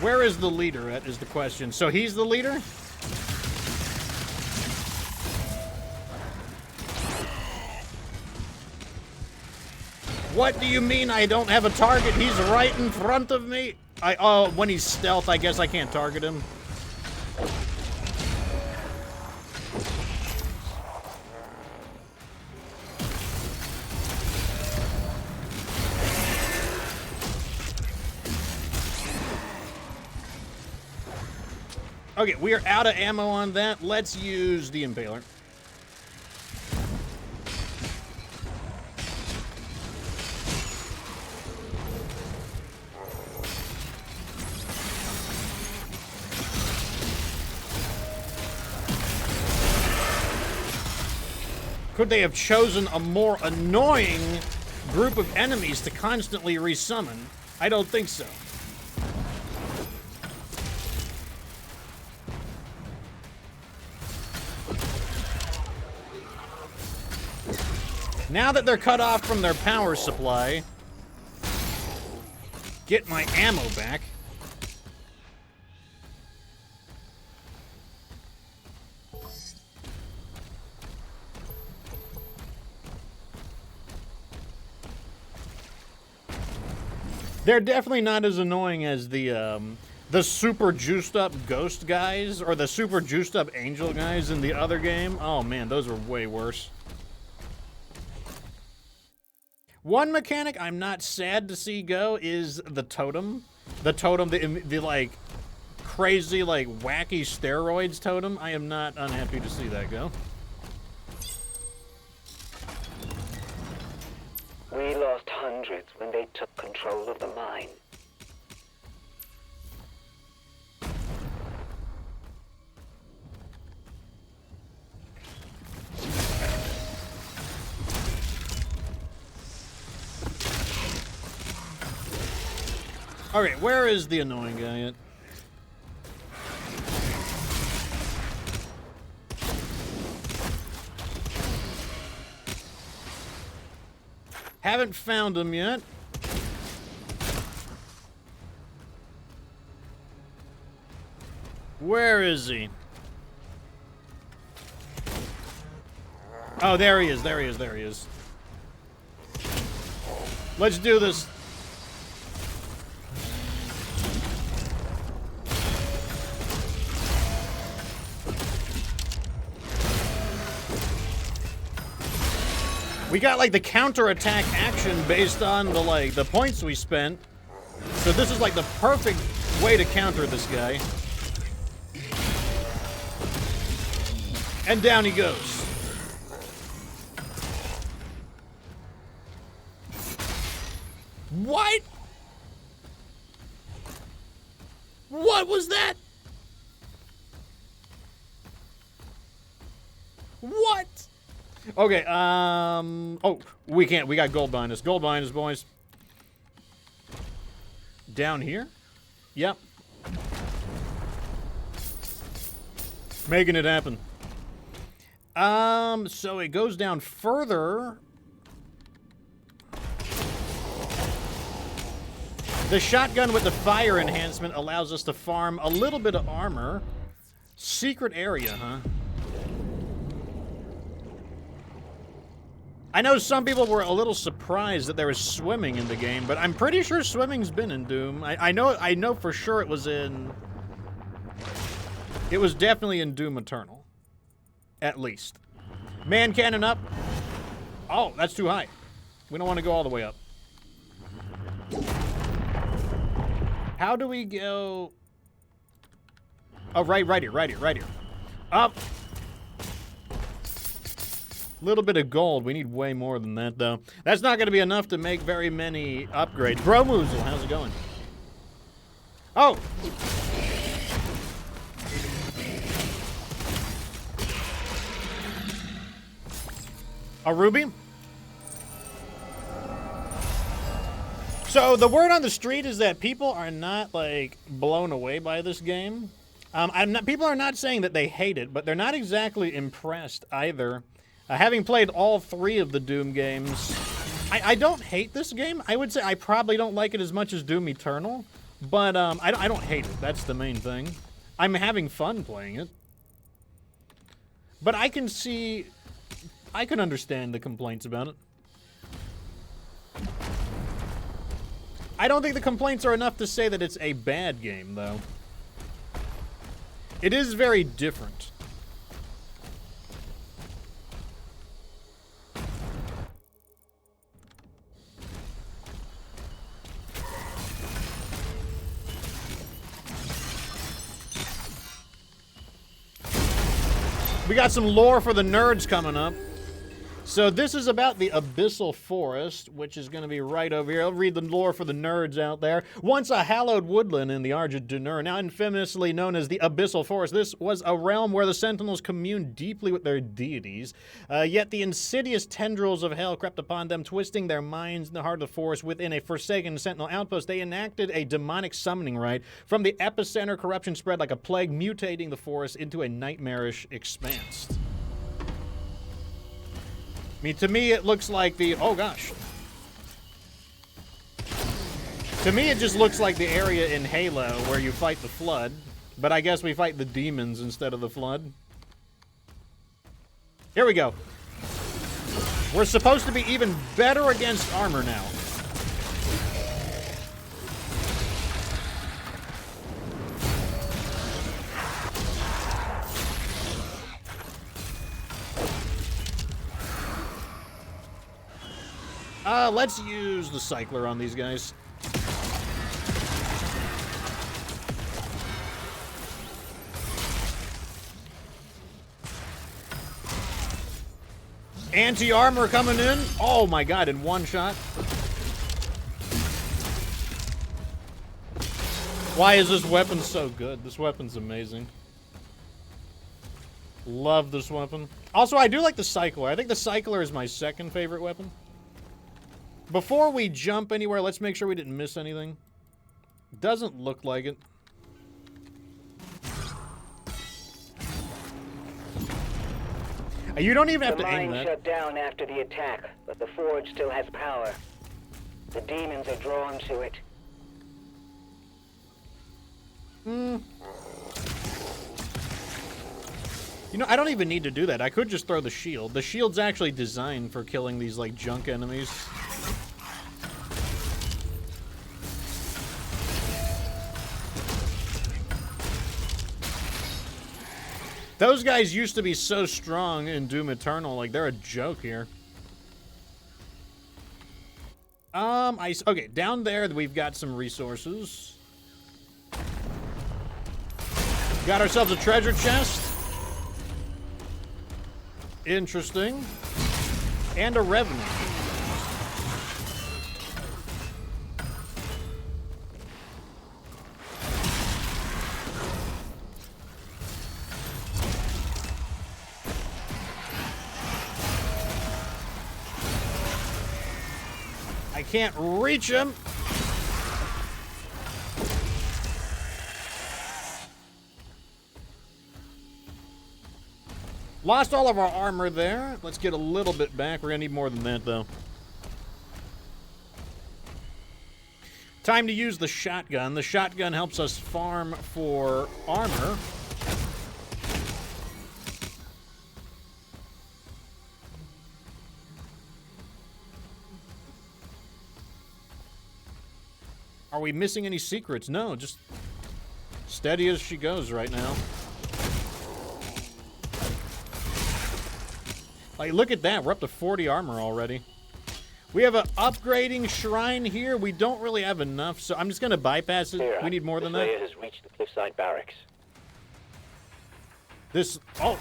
Where is the leader at is the question. So he's the leader? What do you mean I don't have a target? He's right in front of me. Oh, when he's stealth, I guess I can't target him. Okay, we are out of ammo on that. Let's use the Impaler. Could they have chosen a more annoying group of enemies to constantly resummon? I don't think so. Now that they're cut off from their power supply, get my ammo back. They're definitely not as annoying as the super juiced up ghost guys or the super juiced up angel guys in the other game. Oh man, those were way worse. One mechanic I'm not sad to see go is the totem. The totem, the like crazy, like wacky steroids totem. I am not unhappy to see that go. We lost hundreds when they took control of the mine. Okay, where is the annoying guy at? Haven't found him yet. Where is he? Oh, there he is, there he is, there he is. Let's do this. We got like the counterattack action based on the points we spent. So this is like the perfect way to counter this guy. And down he goes. What? What was that? What? Okay, oh, we can't. We got gold behind us. Gold behind us, boys. Down here? Yep. Making it happen. So it goes down further. The shotgun with the fire enhancement allows us to farm a little bit of armor. Secret area, huh? I know some people were a little surprised that there was swimming in the game, but I'm pretty sure swimming's been in Doom. I know for sure it was definitely in Doom Eternal. At least. Man cannon up. Oh, that's too high. We don't want to go all the way up. How do we go? Oh, right here. Up. Little bit of gold. We need way more than that, though. That's not going to be enough to make very many upgrades. Bromoozle, how's it going? Oh! A ruby? So, the word on the street is that people are not, like, blown away by this game. People are not saying that they hate it, but they're not exactly impressed either. Having played all 3 of the Doom games, I don't hate this game. I would say I probably don't like it as much as Doom Eternal, but I don't hate it. That's the main thing. I'm having fun playing it. But I can understand the complaints about it. I don't think the complaints are enough to say that it's a bad game, though. It is very different. We got some lore for the nerds coming up. So this is about the Abyssal Forest, which is going to be right over here. I'll read the lore for the nerds out there. Once a hallowed woodland in the Argent Dunur, now infamously known as the Abyssal Forest, this was a realm where the Sentinels communed deeply with their deities. Yet the insidious tendrils of hell crept upon them, twisting their minds in the heart of the forest within a forsaken Sentinel outpost. They enacted a demonic summoning rite. From the epicenter, corruption spread like a plague, mutating the forest into a nightmarish expanse. I mean, to me, it looks like the... Oh, gosh. To me, it just looks like the area in Halo where you fight the Flood. But I guess we fight the demons instead of the Flood. Here we go. We're supposed to be even better against armor now. Let's use the cycler on these guys. Anti-armor coming in. Oh my god, in one shot. Why is this weapon so good? This weapon's amazing. Love this weapon. Also, I do like the cycler. I think the cycler is my second favorite weapon. Before we jump anywhere, let's make sure we didn't miss anything. Doesn't look like it. You don't even have to aim that. The mine shut down after the attack, but the forge still has power. The demons are drawn to it. You know, I don't even need to do that. I could just throw the shield. The shield's actually designed for killing these, like, junk enemies. Those guys used to be so strong in Doom Eternal. Like, they're a joke here. Okay, down there we've got some resources. Got ourselves a treasure chest. Interesting. And a revenant. I can't reach him. Lost all of our armor there. Let's get a little bit back. We're gonna need more than that, though. Time to use the shotgun. The shotgun helps us farm for armor. Are we missing any secrets? No, just steady as she goes right now. Like, look at that. We're up to 40 armor already. We have an upgrading shrine here. We don't really have enough, so I'm just going to bypass it. Here, We need more than the that. Slayer has reached the cliffside barracks. This... Oh!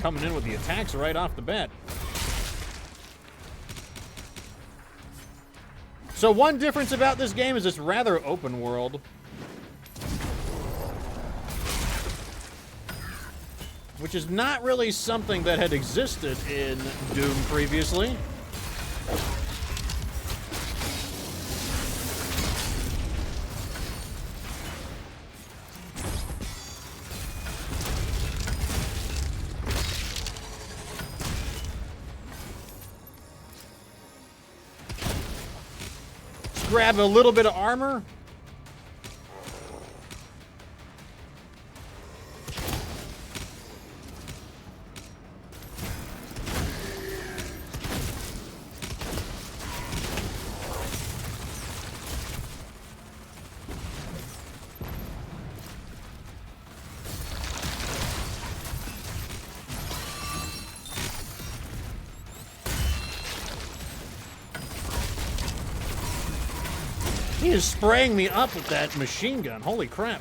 Coming in with the attacks right off the bat. So one difference about this game is it's rather open world. Which is not really something that had existed in Doom previously. Grab a little bit of armor. He is spraying me up with that machine gun. Holy crap.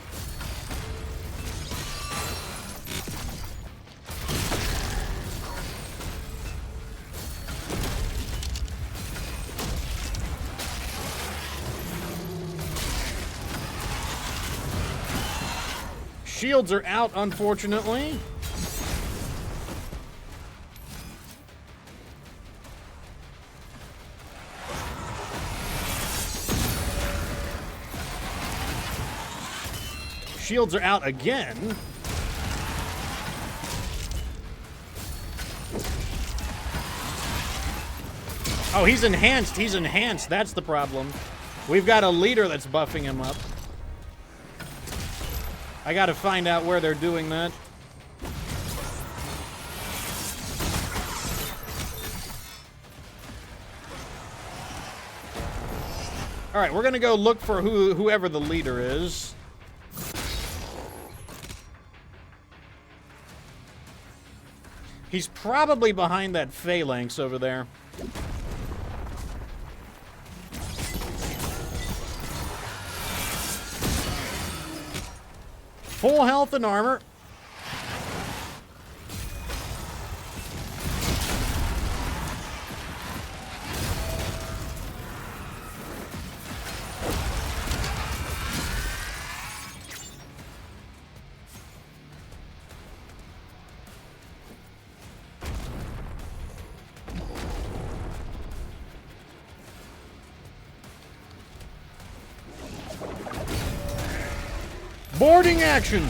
Shields are out, unfortunately. Shields are out again. Oh, he's enhanced. He's enhanced. That's the problem. We've got a leader that's buffing him up. I gotta find out where they're doing that. Alright, we're gonna go look for whoever the leader is. He's probably behind that phalanx over there. Full health and armor. Boarding action!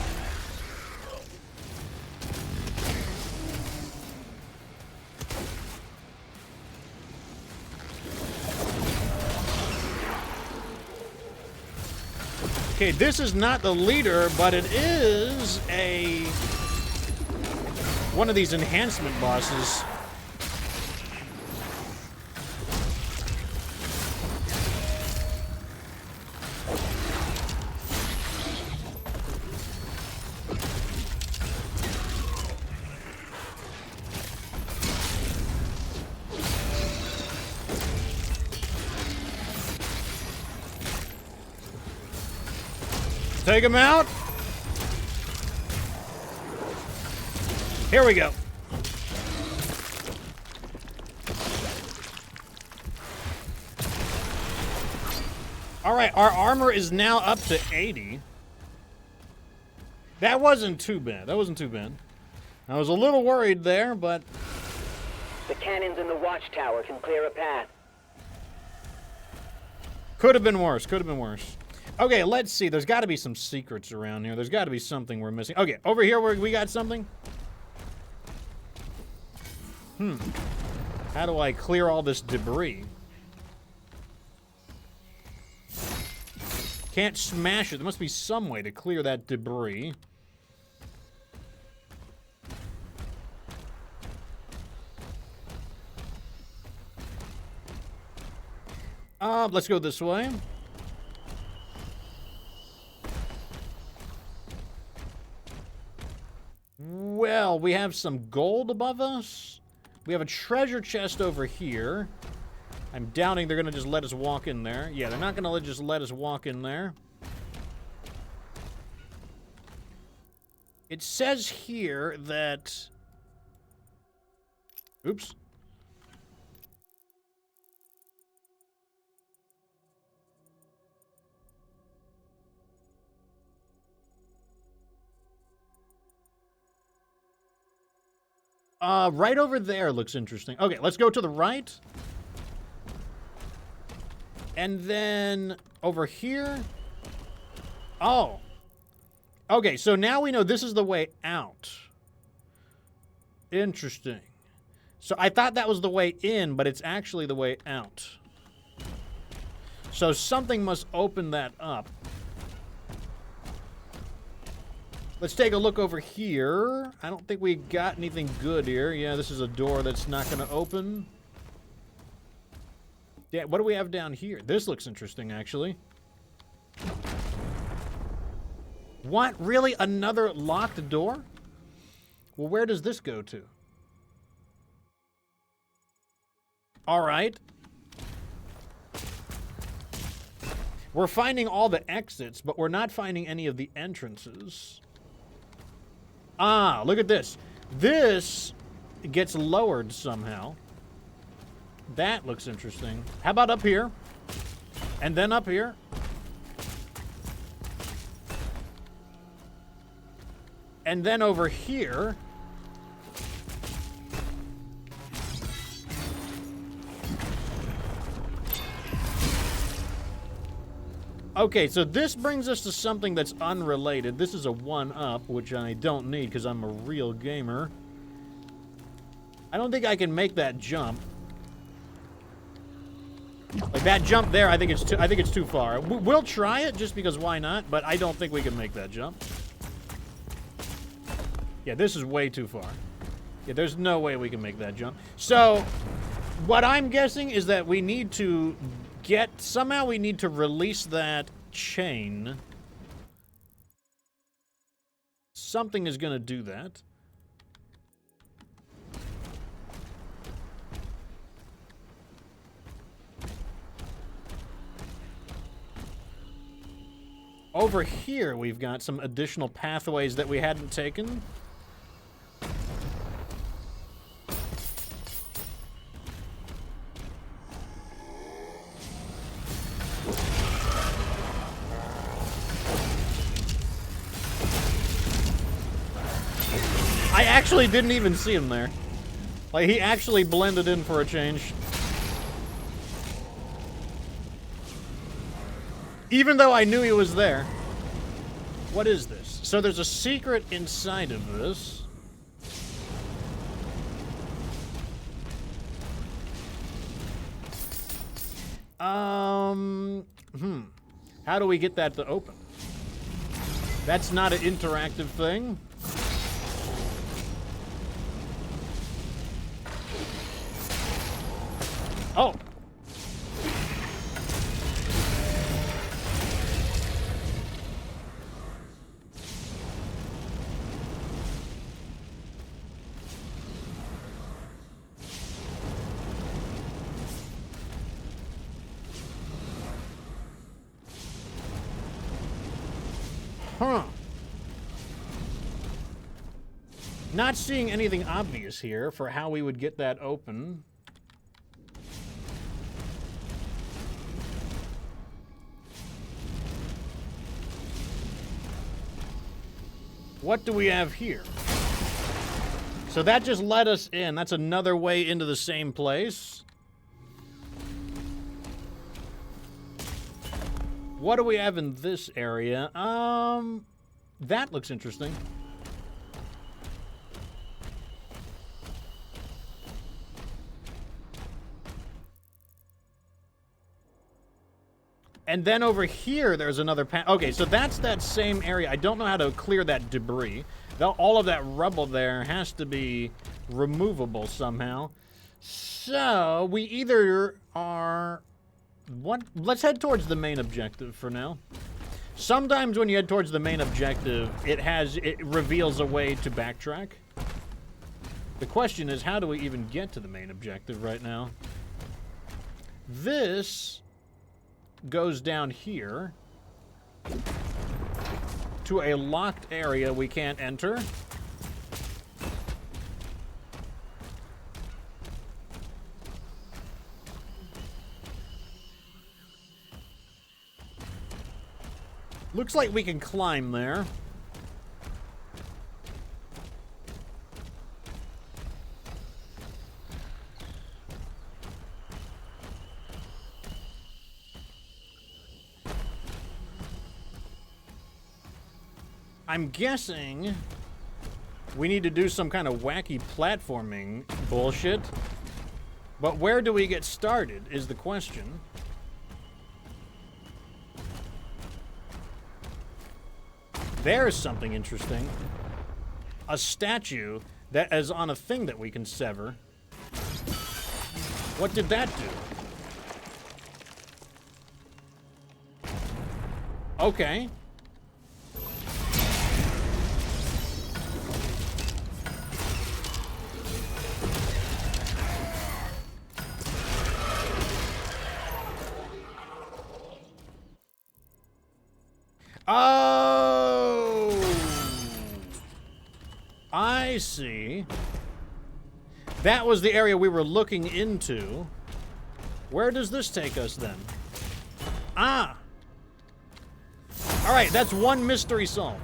Okay, this is not the leader, but it is one of these enhancement bosses. Take him out. Here we go. All right, our armor is now up to 80. That wasn't too bad. That wasn't too bad. I was a little worried there, but... The cannons in the watchtower can clear a path. Could have been worse. Could have been worse. Okay, let's see. There's got to be some secrets around here. There's got to be something we're missing. Okay, over here we got something. How do I clear all this debris? Can't smash it. There must be some way to clear that debris. Let's go this way. Well, we have some gold above us. We have a treasure chest over here. I'm doubting they're going to just let us walk in there. Yeah, they're not going to just let us walk in there. It says here that... Oops. Right over there looks interesting. Okay, let's go to the right. And then over here. Oh. Okay, so now we know this is the way out. Interesting. So I thought that was the way in, but it's actually the way out. So something must open that up. Let's take a look over here. I don't think we got anything good here. Yeah, this is a door that's not going to open. Yeah, what do we have down here? This looks interesting, actually. What? Really? Another locked door? Well, where does this go to? All right. We're finding all the exits, but we're not finding any of the entrances. Ah, look at this. This gets lowered somehow. That looks interesting. How about up here? And then up here? And then over here... Okay, so this brings us to something that's unrelated. This is a 1-up, which I don't need because I'm a real gamer. I don't think I can make that jump. Like that jump there, I think it's too far. We'll try it just because why not? But I don't think we can make that jump. Yeah, this is way too far. Yeah, there's no way we can make that jump. So, what I'm guessing is that we need to somehow we need to release that chain. Something is going to do that. Over here, we've got some additional pathways that we hadn't taken. I actually didn't even see him there. Like, he actually blended in for a change. Even though I knew he was there. What is this? So there's a secret inside of this. How do we get that to open? That's not an interactive thing. Oh. Huh. Not seeing anything obvious here for how we would get that open. What do we have here? So that just let us in. That's another way into the same place. What do we have in this area? That looks interesting. And then over here, there's another path. Okay, so that's that same area. I don't know how to clear that debris. All of that rubble there has to be removable somehow. So, we either are... Let's head towards the main objective for now. Sometimes when you head towards the main objective, it reveals a way to backtrack. The question is, how do we even get to the main objective right now? This goes down here to a locked area we can't enter. Looks like we can climb there. I'm guessing we need to do some kind of wacky platforming bullshit. But where do we get started is the question. There's something interesting. A statue that is on a thing that we can sever. What did that do? Okay. Oh! I see. That was the area we were looking into. Where does this take us then? Ah! Alright, that's one mystery solved.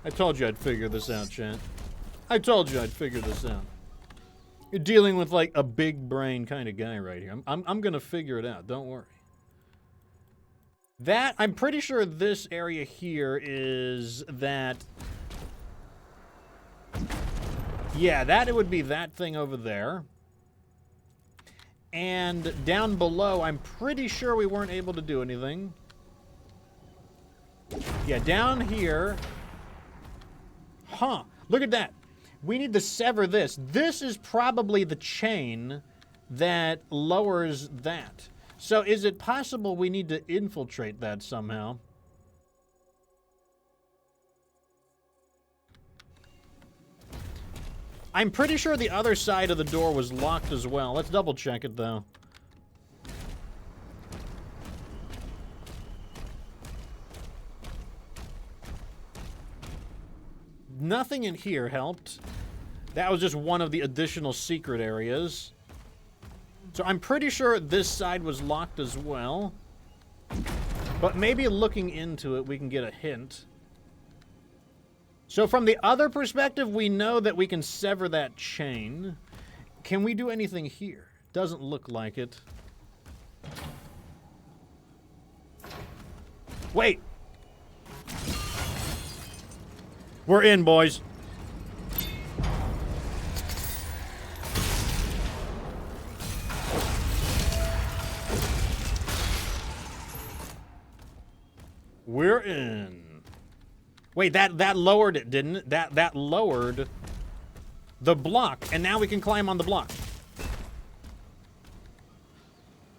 I told you I'd figure this out, chat. I told you I'd figure this out. You're dealing with, like, a big brain kind of guy right here. I'm gonna figure it out, don't worry. That, I'm pretty sure this area here is that... Yeah, that it would be that thing over there. And down below, I'm pretty sure we weren't able to do anything. Yeah, down here... Huh, look at that. We need to sever this. This is probably the chain that lowers that. So is it possible we need to infiltrate that somehow? I'm pretty sure the other side of the door was locked as well. Let's double check it though. Nothing in here helped. That was just one of the additional secret areas. So I'm pretty sure this side was locked as well. But maybe looking into it, we can get a hint. So from the other perspective, we know that we can sever that chain. Can we do anything here? Doesn't look like it. Wait! We're in, boys. We're in. Wait, that lowered it, didn't it? That lowered the block, and now we can climb on the block.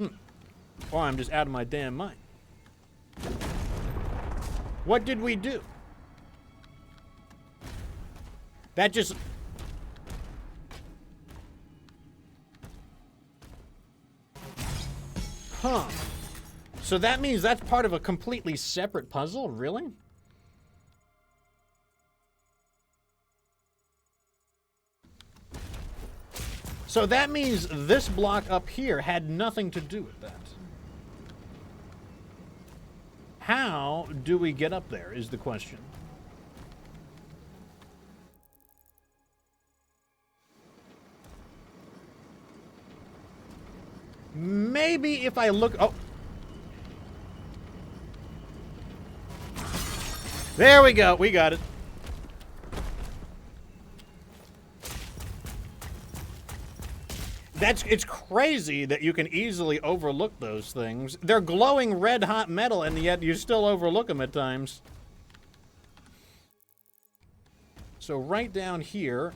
Oh, I'm just out of my damn mind. What did we do? That just... Huh. So that means that's part of a completely separate puzzle? Really? So that means this block up here had nothing to do with that. How do we get up there is the question. Maybe if I look... Oh. There we go. We got it. It's crazy that you can easily overlook those things. They're glowing red hot metal, and yet you still overlook them at times. So right down here,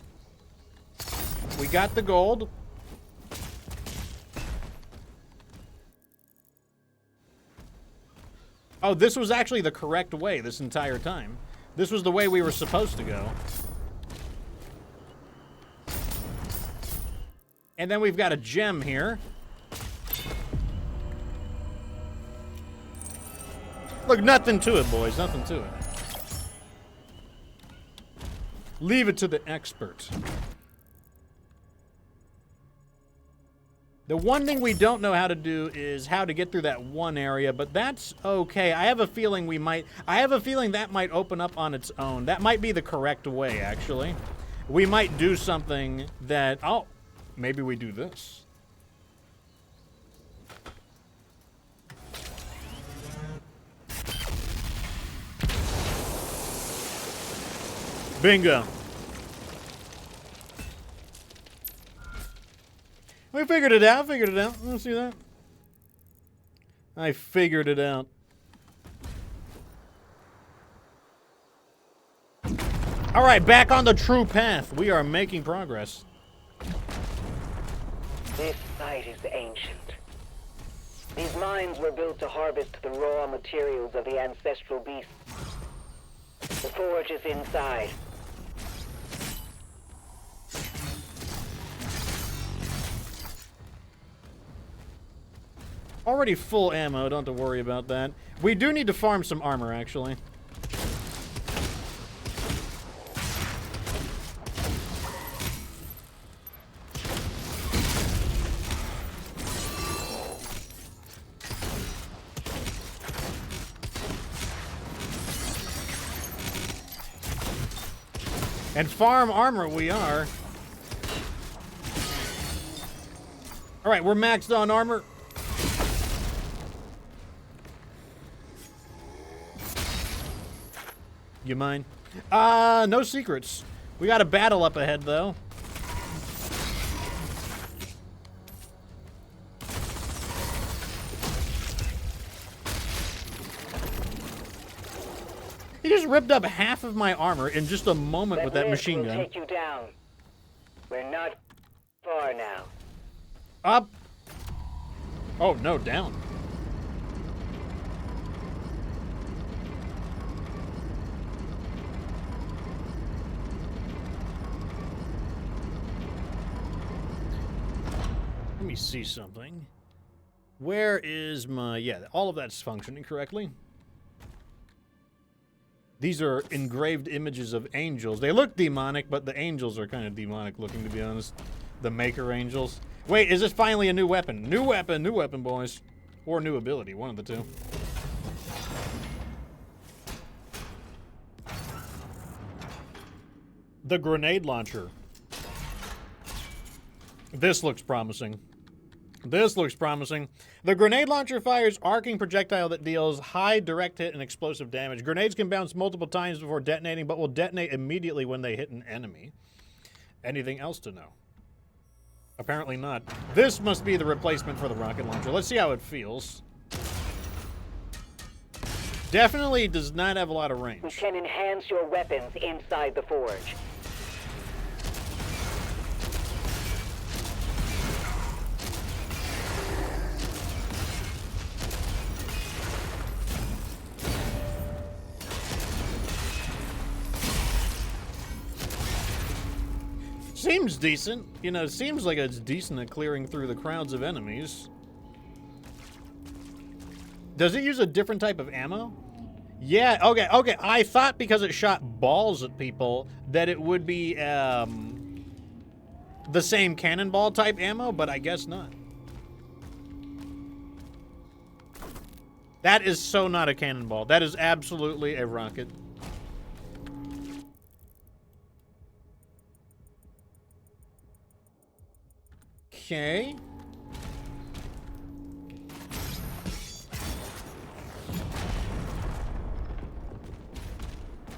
we got the gold. Oh, this was actually the correct way this entire time. This was the way we were supposed to go. And then we've got a gem here. Look, nothing to it, boys. Nothing to it. Leave it to the expert. The one thing we don't know how to do is how to get through that one area, but that's okay. I have a feeling that might open up on its own. That might be the correct way, actually. We might do something that... Oh, maybe we do this. Bingo. We figured it out, Let's see that. I figured it out. All right, back on the true path. We are making progress. This site is ancient. These mines were built to harvest the raw materials of the ancestral beasts. The forge is inside. Already full ammo, don't have to worry about that. We do need to farm some armor, actually. And farm armor we are. Alright, we're maxed on armor. You mind? No secrets. We got a battle up ahead, though. He just ripped up half of my armor in just a moment with that machine gun. Take you down. We're not far now. Up. Oh, no, down. Let me see something. Where is my... Yeah, all of that's functioning correctly. These are engraved images of angels. They look demonic, but the angels are kind of demonic looking, to be honest. The Maker Angels. Wait, is this finally a new weapon? New weapon, boys. Or new ability, one of the two. The grenade launcher. This looks promising. This looks promising. The grenade launcher fires arcing projectile that deals high direct hit and explosive damage. Grenades can bounce multiple times before detonating, but will detonate immediately when they hit an enemy. Anything else to know? Apparently not. This must be the replacement for the rocket launcher. Let's see how it feels. Definitely does not have a lot of range. We can enhance your weapons inside the forge. Seems decent. You know, it seems like it's decent at clearing through the crowds of enemies. Does it use a different type of ammo? Yeah, okay. I thought because it shot balls at people that it would be the same cannonball type ammo, but I guess not. That is so not a cannonball. That is absolutely a rocket. Okay.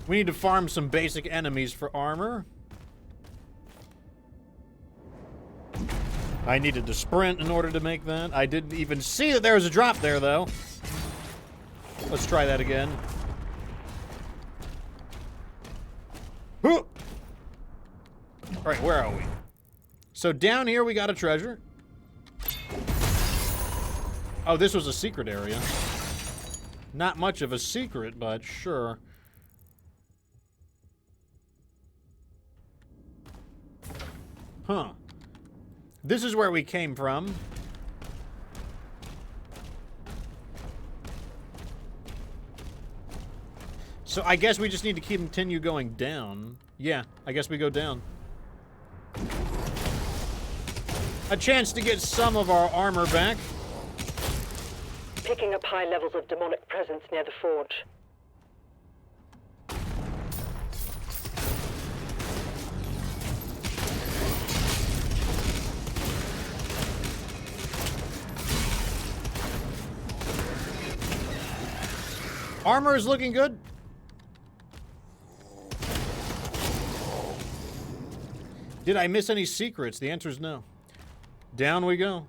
We need to farm some basic enemies for armor. I needed to sprint in order to make that. I didn't even see that there was a drop there, though. Let's try that again. All right, where are we? So down here we got a treasure. Oh, this was a secret area. Not much of a secret, but sure. Huh. This is where we came from. So I guess we just need to continue going down. Yeah, I guess we go down. A chance to get some of our armor back. Picking up high levels of demonic presence near the forge. Armor is looking good. Did I miss any secrets? The answer is no. Down we go.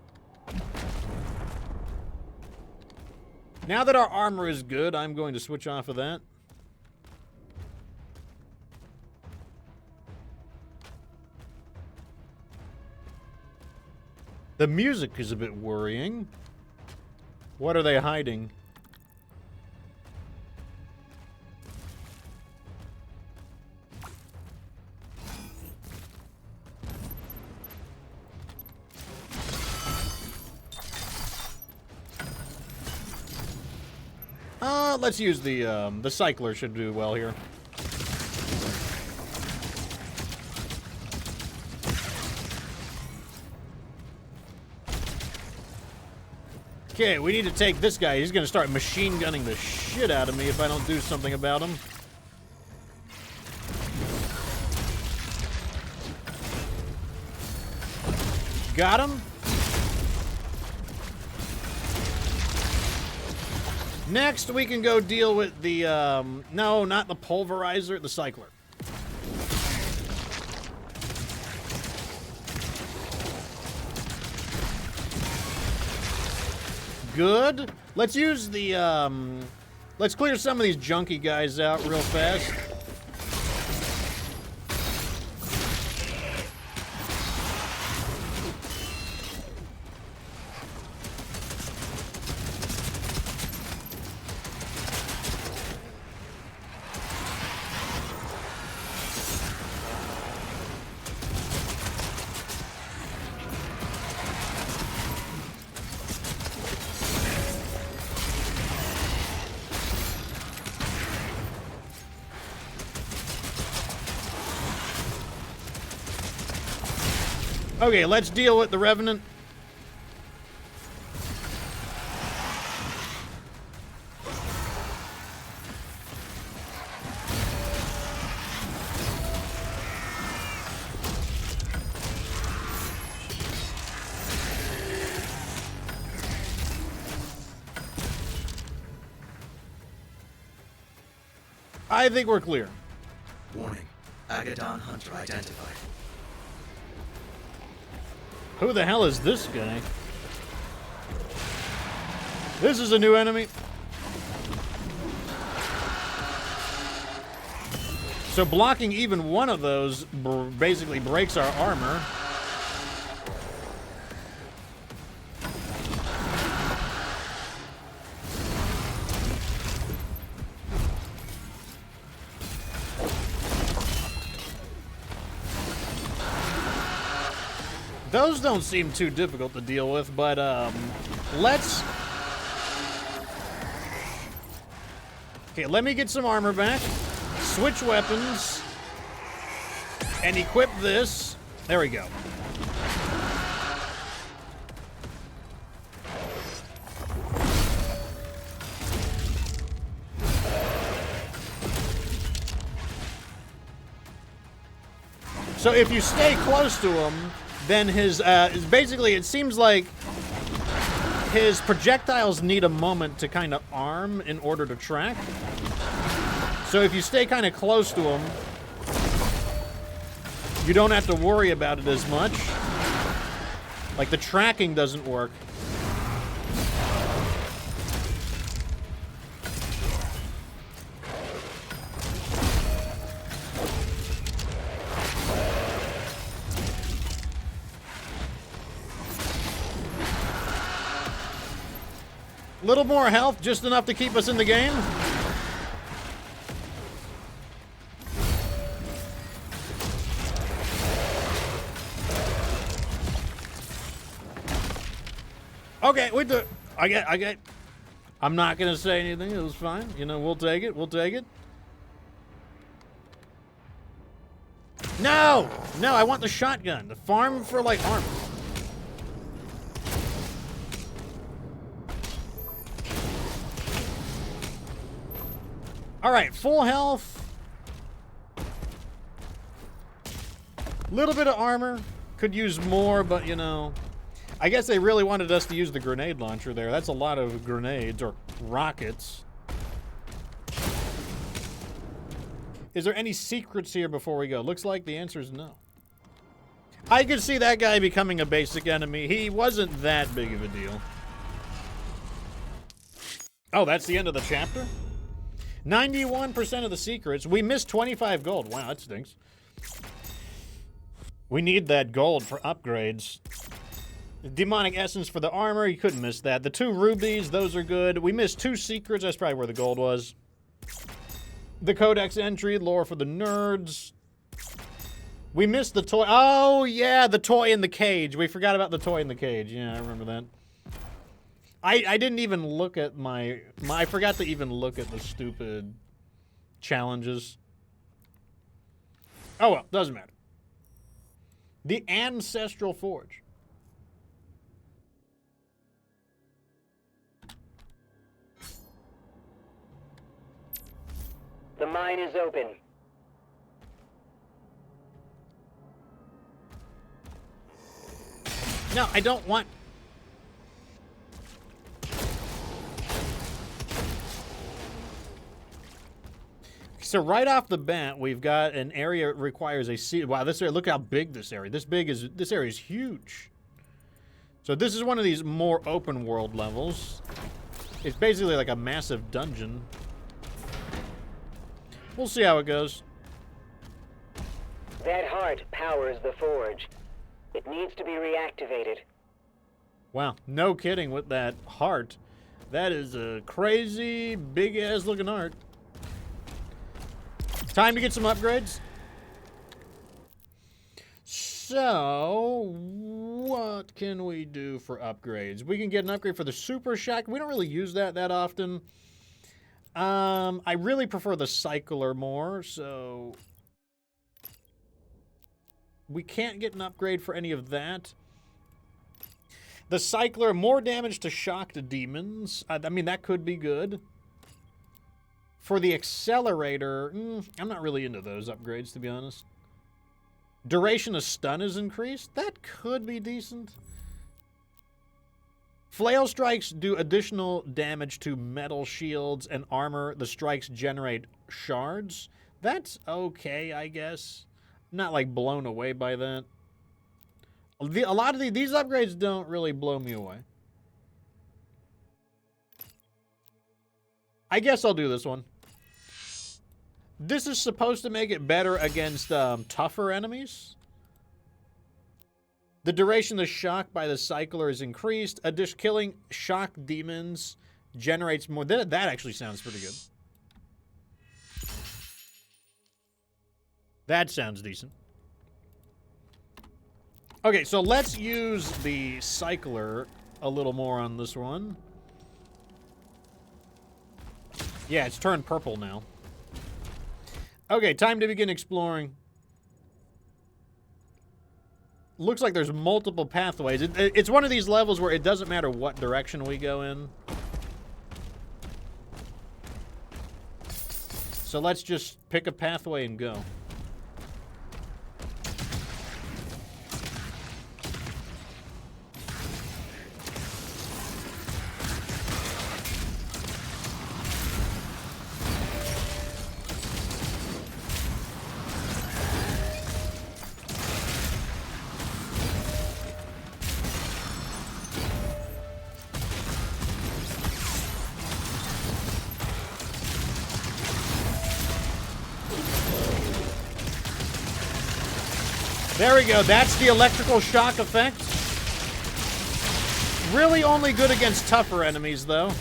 Now that our armor is good, I'm going to switch off of that. The music is a bit worrying. What are they hiding? Let's use the cycler should do well here. Okay, we need to take this guy. He's gonna start machine gunning the shit out of me if I don't do something about him. Got him. Next, we can go deal with the, no, not the pulverizer, the cycler. Good. Let's use the, let's clear some of these junky guys out real fast. Okay, let's deal with the Revenant. I think we're clear. Warning. Agadon Hunter identified. Who the hell is this guy? This is a new enemy. So blocking even one of those basically breaks our armor. Those don't seem too difficult to deal with, but let's... Okay, let me get some armor back, switch weapons, and equip this. There we go. So if you stay close to him, then his, basically it seems like his projectiles need a moment to kind of arm in order to track. So if you stay kind of close to him, you don't have to worry about it as much. Like the tracking doesn't work. Little more health, just enough to keep us in the game. Okay, we do it. I get. I'm not gonna say anything. It was fine. You know, we'll take it. We'll take it. No, no, I want the shotgun. The farm for like armor. All right, full health. Little bit of armor. Could use more, but you know, I guess they really wanted us to use the grenade launcher there. That's a lot of grenades or rockets. Is there any secrets here before we go? Looks like the answer is no. I could see that guy becoming a basic enemy. He wasn't that big of a deal. Oh, that's the end of the chapter? 91% of the secrets. We missed 25 gold. Wow, that stinks. We need that gold for upgrades. The demonic essence for the armor. You couldn't miss that. The 2 rubies, those are good. We missed 2 secrets. That's probably where the gold was. The codex entry, lore for the nerds. We missed the toy. Oh, yeah, the toy in the cage. We forgot about the toy in the cage. Yeah, I remember that. I didn't even look at my I forgot to even look at the stupid challenges. Oh well, doesn't matter. The Ancestral Forge. The mine is open. No, I don't want... So right off the bat, we've got an area that requires a sea. Wow, this area, look how big this area. This area is huge. So this is one of these more open world levels. It's basically like a massive dungeon. We'll see how it goes. That heart powers the forge. It needs to be reactivated. Wow, no kidding with that heart. That is a crazy, big-ass looking heart. Time to get some upgrades. So, what can we do for upgrades? We can get an upgrade for the super shack. We don't really use that often. I really prefer the cycler more, so we can't get an upgrade for any of that. The cycler, more damage to shocked demons. I mean, that could be good. For the accelerator, I'm not really into those upgrades, to be honest. Duration of stun is increased. That could be decent. Flail strikes do additional damage to metal shields and armor. The strikes generate shards. That's okay, I guess. I'm not, like, blown away by that. A lot of these upgrades don't really blow me away. I guess I'll do this one. This is supposed to make it better against tougher enemies. The duration of shock by the cycler is increased. Killing shock demons generates more. That actually sounds pretty good. That sounds decent. Okay, so let's use the cycler a little more on this one. Yeah, it's turned purple now. Okay, time to begin exploring. Looks like there's multiple pathways. It's one of these levels where it doesn't matter what direction we go in. So let's just pick a pathway and go. There we go. That's the electrical shock effect. Really only good against tougher enemies, though.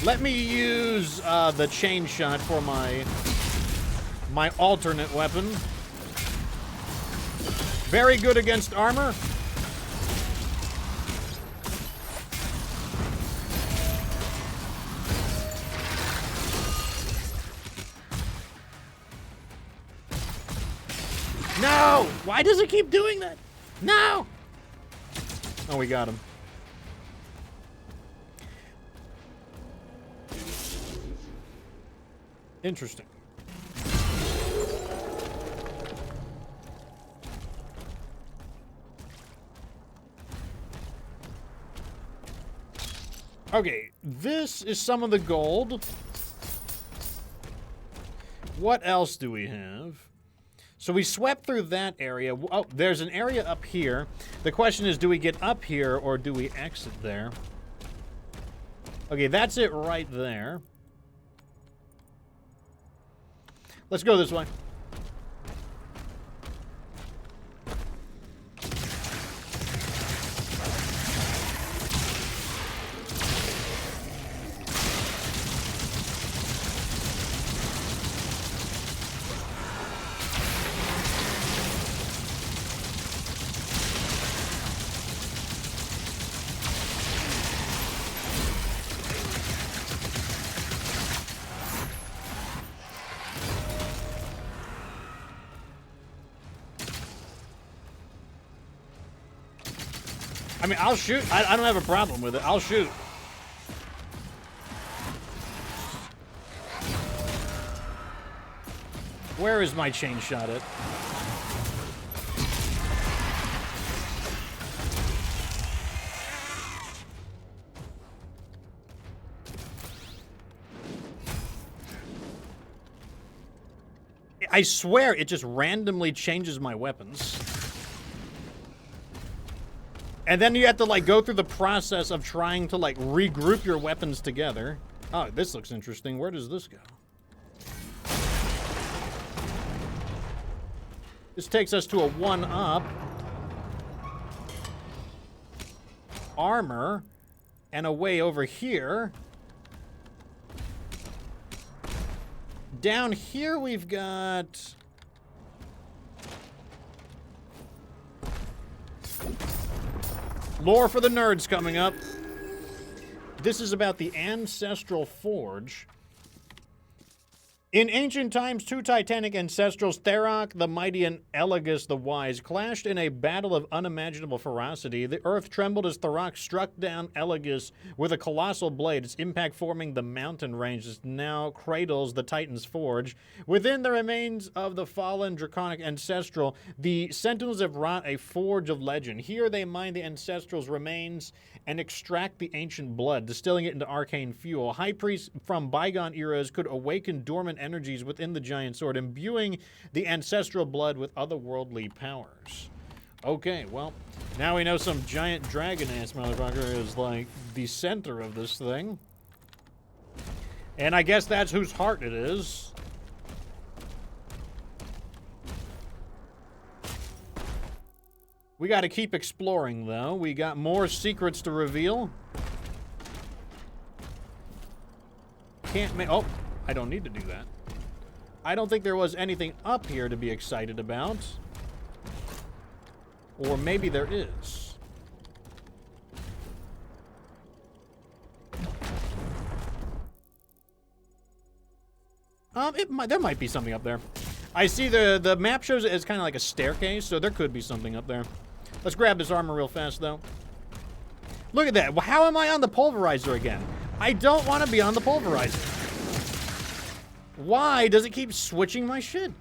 Let me use the chain shot for my alternate weapon. Very good against armor. No! Why does it keep doing that? No! Oh, we got him. Interesting. Okay, this is some of the gold. What else do we have? So we swept through that area. Oh, there's an area up here. The question is, do we get up here or do we exit there? Okay, that's it right there. Let's go this way. I mean, I'll shoot. I don't have a problem with it. I'll shoot. Where is my chain shot at? I swear it just randomly changes my weapons. And then you have to, like, go through the process of trying to, like, regroup your weapons together. Oh, this looks interesting. Where does this go? This takes us to a 1-up. Armor. And a way over here. Down here we've got... Lore for the nerds coming up. This is about the Ancestral Forge. In ancient times, two titanic ancestrals, Tharok the Mighty and Elegus the Wise, clashed in a battle of unimaginable ferocity. The earth trembled as Tharok struck down Elegus with a colossal blade, its impact forming the mountain range that now cradles the Titan's Forge. Within the remains of the fallen draconic ancestral, the Sentinels have wrought a forge of legend. Here they mine the ancestral's remains and extract the ancient blood, distilling it into arcane fuel. High priests from bygone eras could awaken dormant energies within the giant sword, imbuing the ancestral blood with otherworldly powers. Okay, well, now we know some giant dragon-ass motherfucker is, like, the center of this thing. And I guess that's whose heart it is. We got to keep exploring, though. We got more secrets to reveal. Can't make... Oh, I don't need to do that. I don't think there was anything up here to be excited about. Or maybe there is. There might be something up there. I see the map shows it as kind of like a staircase, so there could be something up there. Let's grab this armor real fast, though. Look at that. How am I on the pulverizer again? I don't want to be on the pulverizer. Why does it keep switching my shit?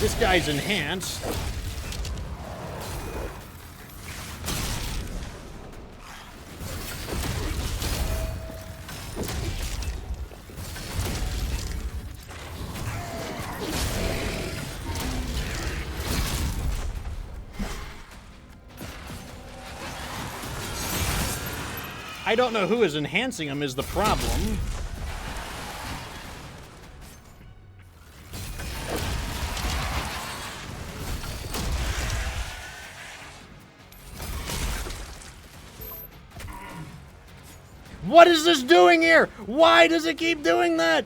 This guy's enhanced. I don't know who is enhancing him is the problem. What is this doing here? Why does it keep doing that?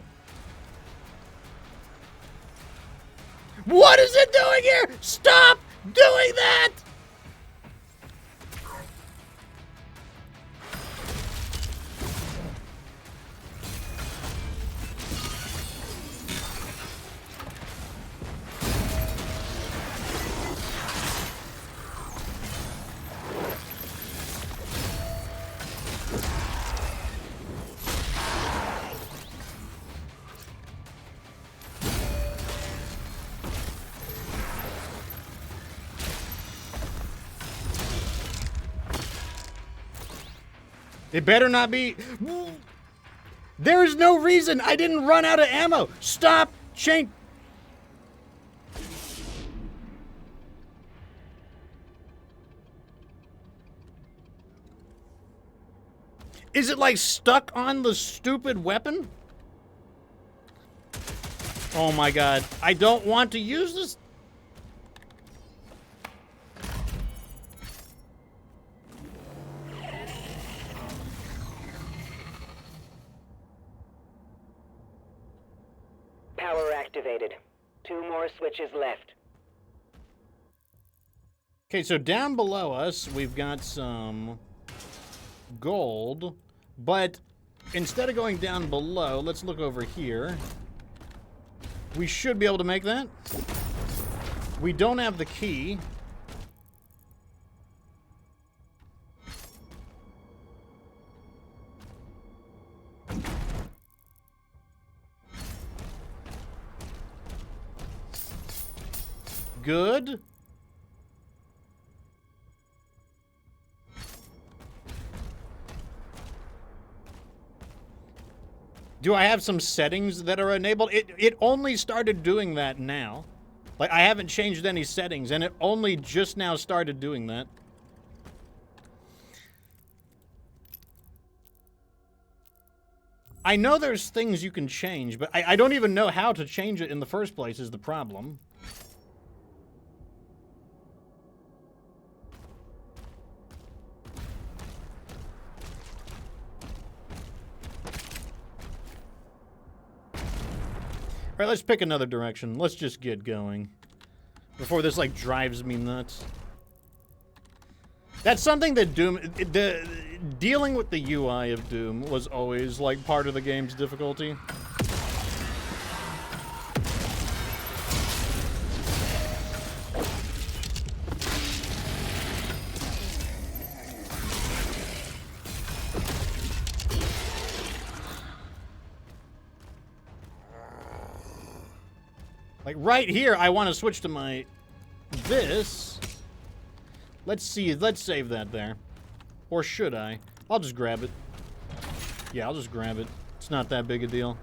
What is it doing here? Stop doing that! It better not be... There is no reason I didn't run out of ammo. Stop chain... Is it like stuck on the stupid weapon? Oh my god. I don't want to use this. Power activated. 2 more switches left. Okay, so down below us, we've got some gold, but instead of going down below, let's look over here. We should be able to make that. We don't have the key. good. Do I have some settings that are enabled? It only started doing that now. Like, I haven't changed any settings, and it only just now started doing that. I know there's things you can change, but I don't even know how to change it in the first place is the problem. All right, let's pick another direction. Let's just get going before this, like, drives me nuts. That's something that Doom... dealing with the UI of Doom was always, like, part of the game's difficulty. Like, right here, I want to switch to my... this. Let's see. Let's save that there. Or should I? I'll just grab it. Yeah, I'll just grab it. It's not that big a deal.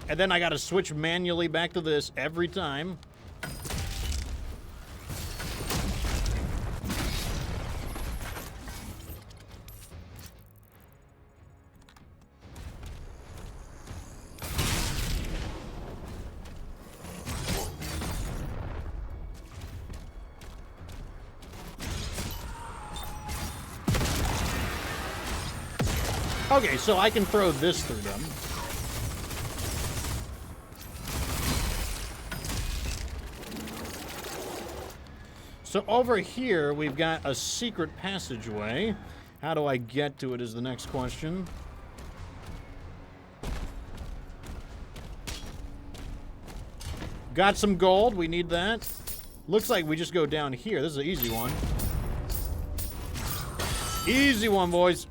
And then I gotta switch manually back to this every time. Okay, so I can throw this through them. So over here, we've got a secret passageway. How do I get to it is the next question. Got some gold. We need that. Looks like we just go down here. This is an easy one. Easy one, boys.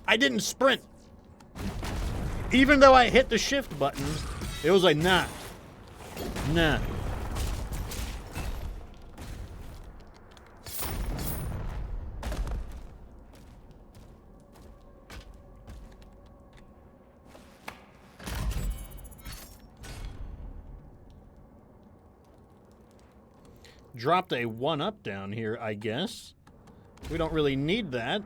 I didn't sprint. Even though I hit the shift button, it was like, nah. Nah. Dropped a 1-up down here, I guess. We don't really need that.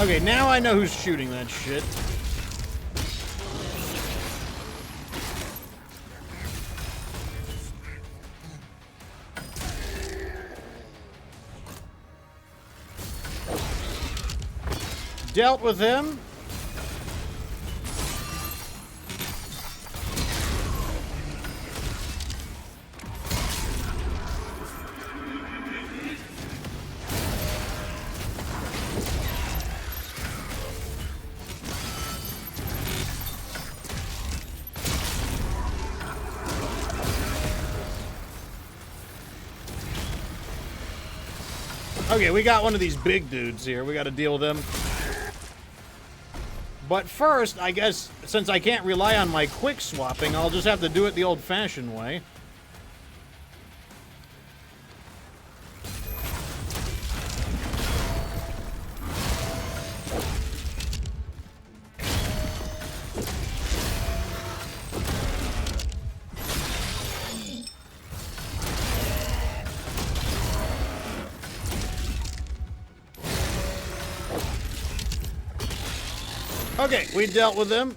Okay, now I know who's shooting that shit. Dealt with him. Okay, we got one of these big dudes here. We got to deal with them. But first, I guess, since I can't rely on my quick swapping, I'll just have to do it the old-fashioned way. Okay, we dealt with him.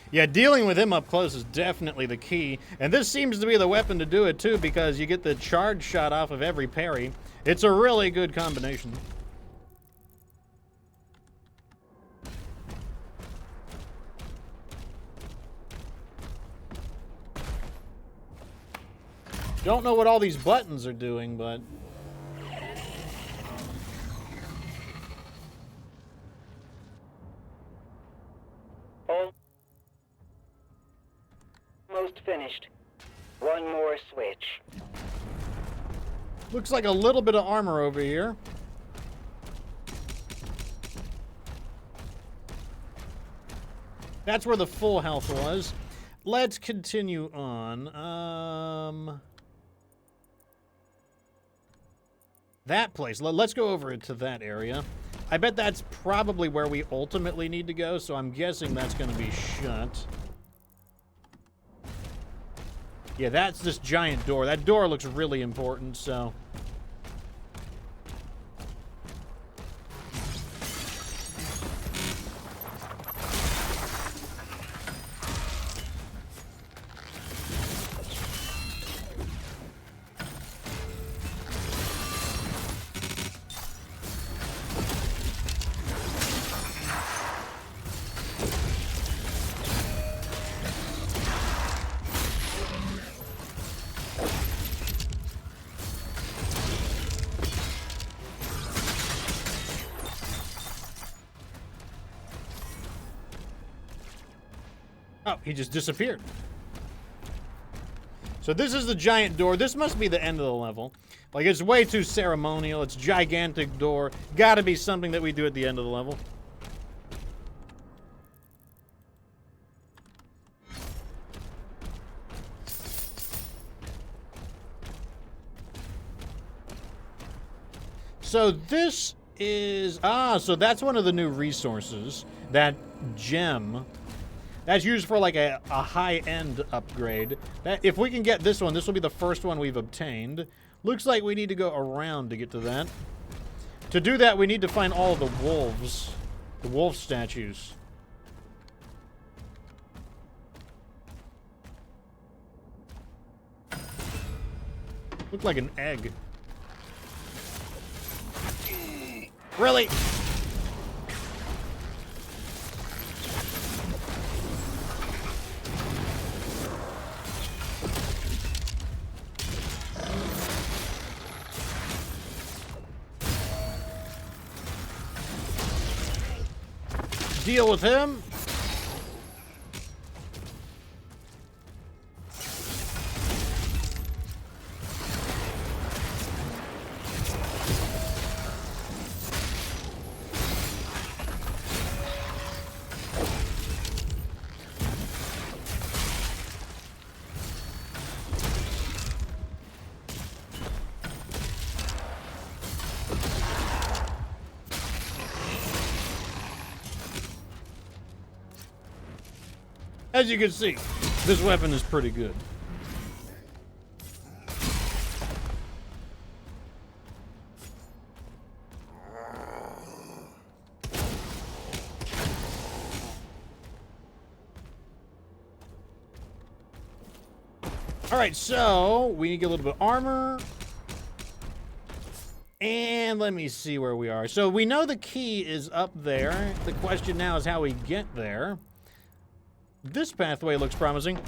Yeah, dealing with him up close is definitely the key. And this seems to be the weapon to do it, too, because you get the charge shot off of every parry. It's a really good combination. Don't know what all these buttons are doing, but... Almost finished. One more switch. Looks like a little bit of armor over here. That's where the full health was. Let's continue on. That place. Let's go over to that area. I bet that's probably where we ultimately need to go, so I'm guessing that's going to be shut. Yeah, that's this giant door. That door looks really important, so... Oh, he just disappeared. So this is the giant door. This must be the end of the level. Like, it's way too ceremonial. It's gigantic door. Gotta be something that we do at the end of the level. So this is... Ah, so that's one of the new resources. That gem... That's used for like a high-end upgrade. If we can get this one, this will be the first one we've obtained. Looks like we need to go around to get to that. To do that, we need to find all the wolves. The wolf statues. Look like an egg. Really? Deal with him. As you can see, this weapon is pretty good. Alright, so we need to get a little bit of armor. And let me see where we are. So we know the key is up there. The question now is how we get there. This pathway looks promising.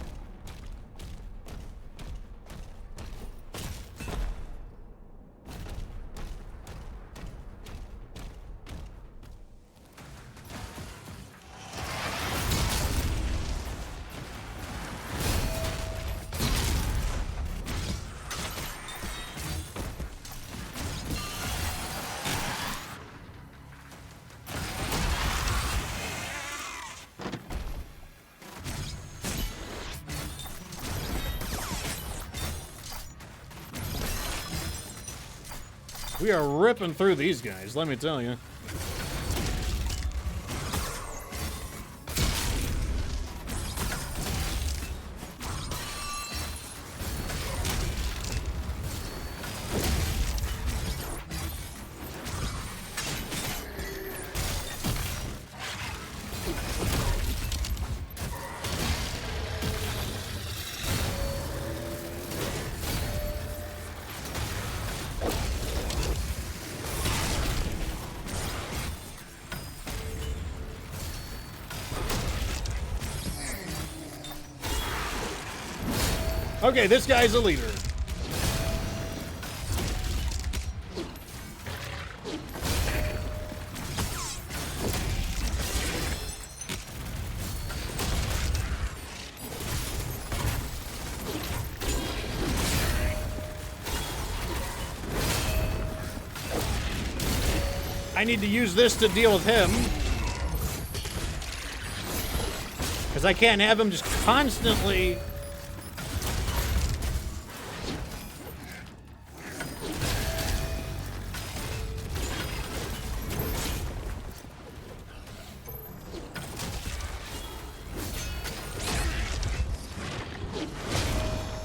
We are ripping through these guys, let me tell you. Okay, this guy's a leader. I need to use this to deal with him. Because I can't have him just constantly...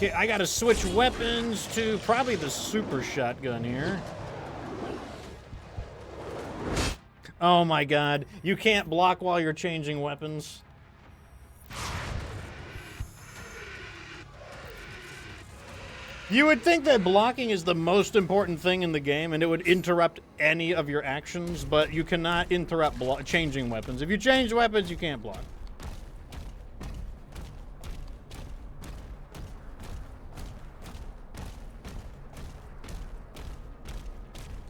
Okay, I gotta switch weapons to probably the super shotgun here. Oh my god, you can't block while you're changing weapons. You would think that blocking is the most important thing in the game and it would interrupt any of your actions, but you cannot interrupt changing weapons. If you change weapons, you can't block.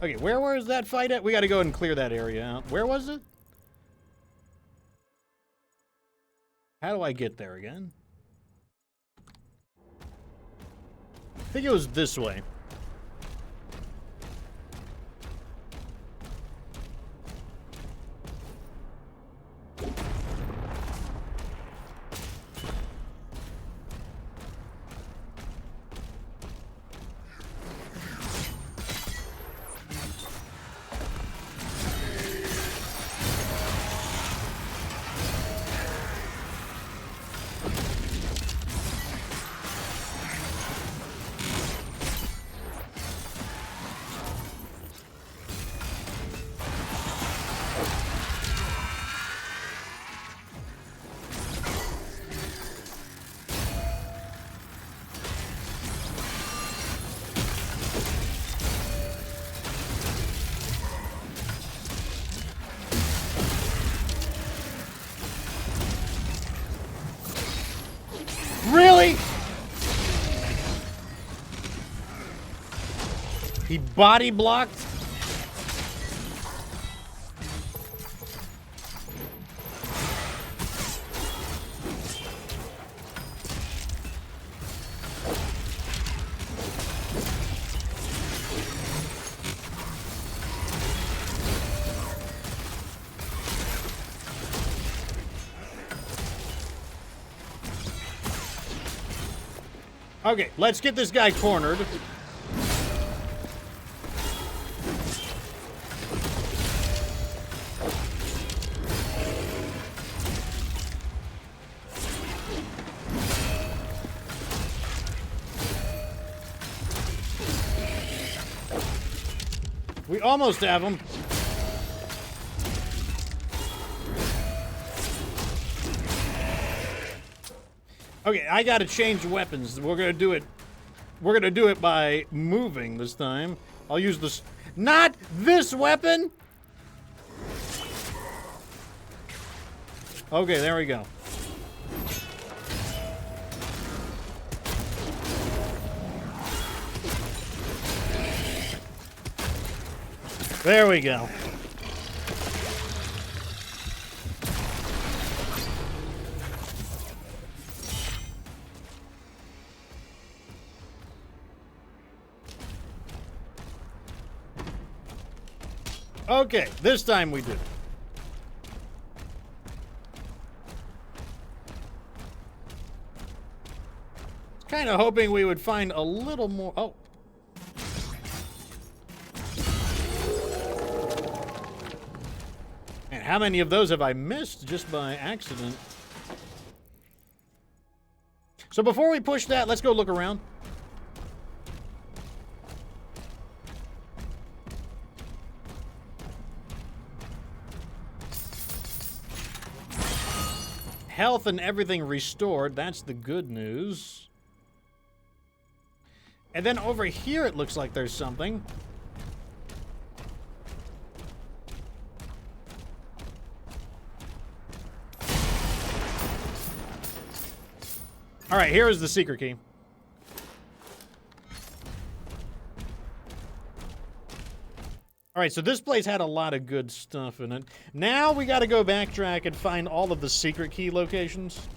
Okay, where was that fight at? We gotta go and clear that area out. Where was it? How do I get there again? I think it was this way. Really? He body blocked? Okay, let's get this guy cornered. We almost have him. Okay, I gotta change weapons. We're gonna do it. We're gonna do it by moving this time. I'll use this. Not this weapon! Okay, there we go. There we go. Okay, this time we did it. Kind of hoping we would find a little more. Oh. And how many of those have I missed just by accident? So before we push that, let's go look around. Health and everything restored. That's the good news. And then over here it looks like there's something. All right, here is the secret key. All right, so this place had a lot of good stuff in it. Now we got to go backtrack and find all of the secret key locations.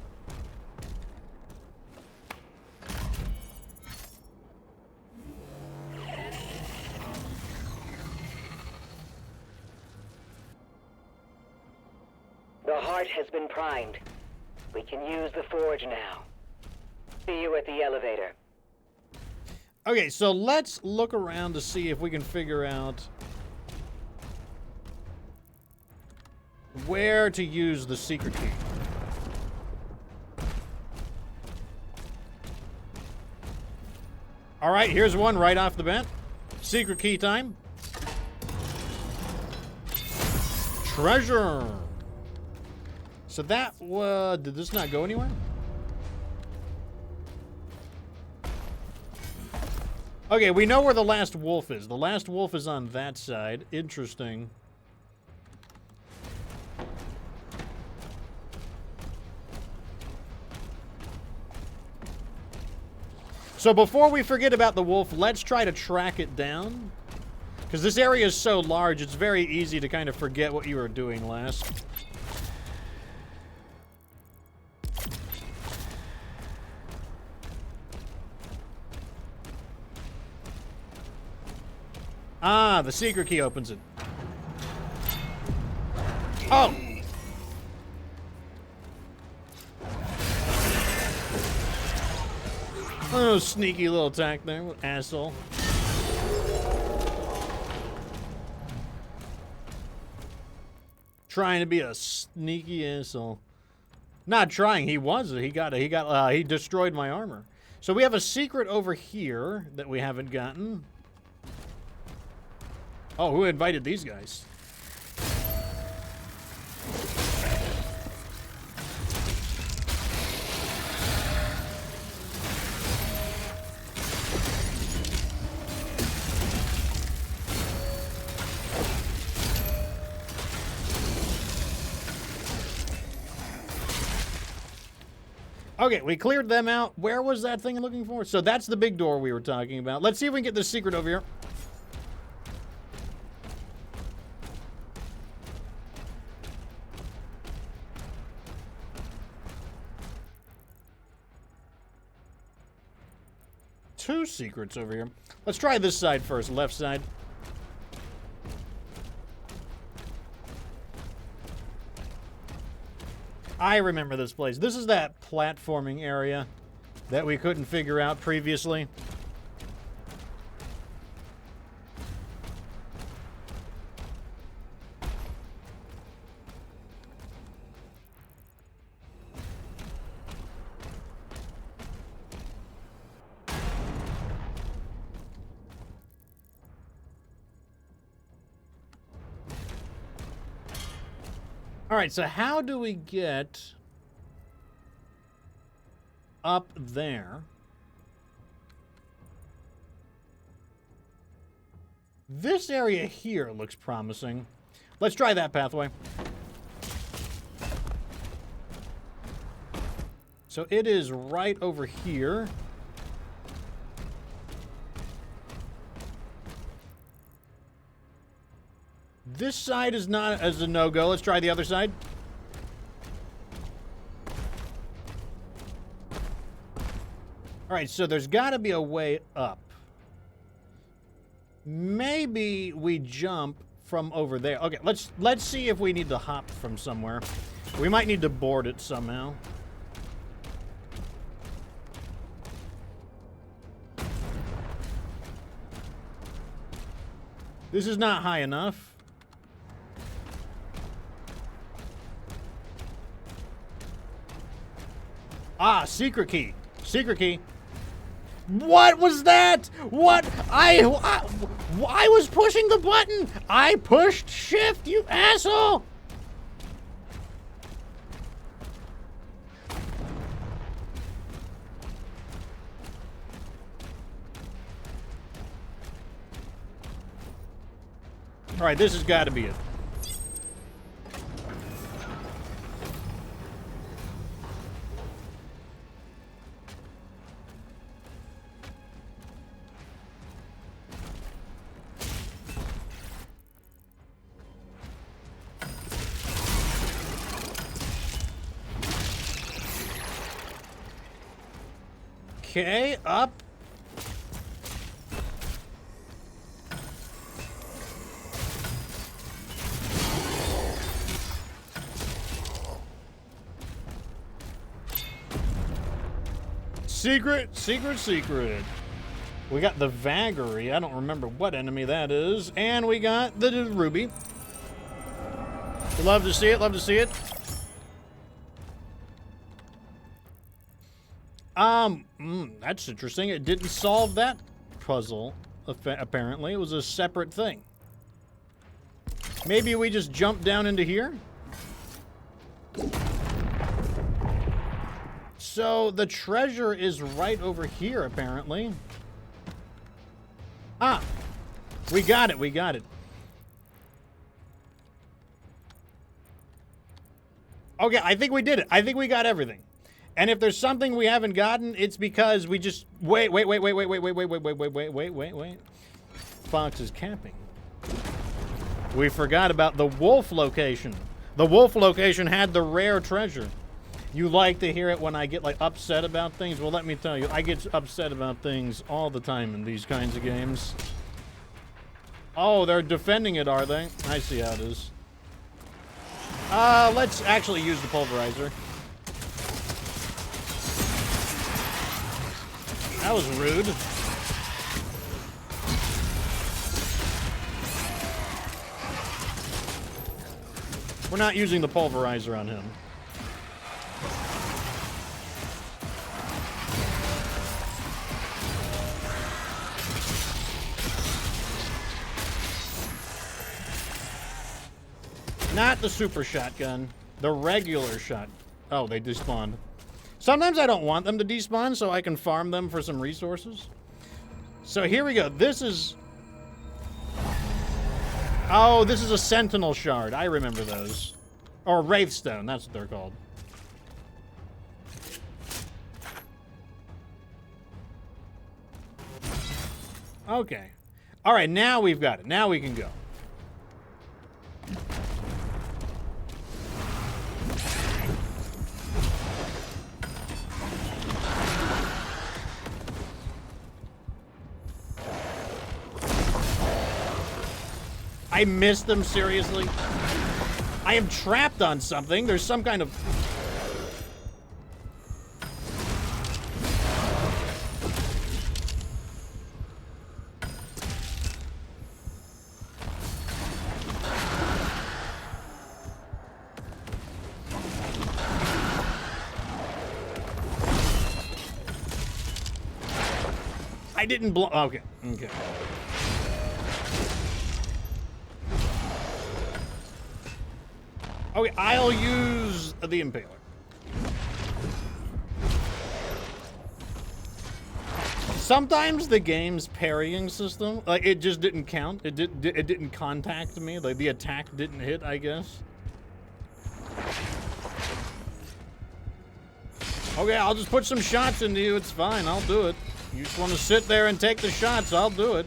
The heart has been primed. We can use the forge now. See you at the elevator. Okay, so let's look around to see if we can figure out where to use the secret key. All right, here's one right off the bat. Secret key time. Treasure. So that did this not go anywhere? Okay, we know where the last wolf is. The last wolf is on that side. Interesting. So before we forget about the wolf, let's try to track it down. Because this area is so large, it's very easy to kind of forget what you were doing last. Ah, the secret key opens it. Oh! Oh, sneaky little attack there, asshole. Trying to be a sneaky asshole. Not trying, he was. He destroyed my armor. So we have a secret over here that we haven't gotten. Oh, who invited these guys? Okay, we cleared them out. Where was that thing looking for? So that's the big door we were talking about. Let's see if we can get this secret over here. Two secrets over here. Let's try this side first, left side. I remember this place. This is that platforming area that we couldn't figure out previously. All right, so how do we get up there? This area here looks promising. Let's try that pathway. So it is right over here. This side is not as a no-go. Let's try the other side. All right, so there's got to be a way up. Maybe we jump from over there. Okay, let's see if we need to hop from somewhere. We might need to board it somehow. This is not high enough. Ah, secret key. Secret key. What was that? What? I was pushing the button. I pushed shift, you asshole. All right, this has got to be it. Okay, up. Secret, secret, secret. We got the Vagary. I don't remember what enemy that is. And we got the Ruby. Love to see it, love to see it. That's interesting. It didn't solve that puzzle, apparently. It was a separate thing. Maybe we just jump down into here? So the treasure is right over here, apparently. Ah, we got it, we got it. Okay, I think we did it. I think we got everything. And if there's something we haven't gotten, it's because we just wait. Fox is camping. We forgot about the wolf location. The wolf location had the rare treasure. You like to hear it when I get like upset about things? Well, let me tell you, I get upset about things all the time in these kinds of games. Oh, they're defending it, are they? I see how it is. Let's actually use the pulverizer. That was rude. We're not using the pulverizer on him. Not the super shotgun, the regular shot. Oh, they despawned. Sometimes I don't want them to despawn so I can farm them for some resources. So here we go. This is... Oh, this is a Sentinel Shard. I remember those. Or Wraithstone, that's what they're called. Okay. Alright, now we've got it. Now we can go. I missed them, seriously? I am trapped on something. There's some kind of... I didn't blow... Okay, okay. Okay, I'll use the Impaler. Sometimes the game's parrying system, like, it just didn't count. It didn't contact me. Like, the attack didn't hit, I guess. Okay, I'll just put some shots into you. It's fine. I'll do it. You just want to sit there and take the shots. I'll do it.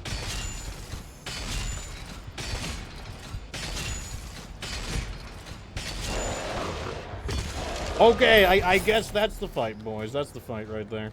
Okay, I guess that's the fight, boys. That's the fight right there.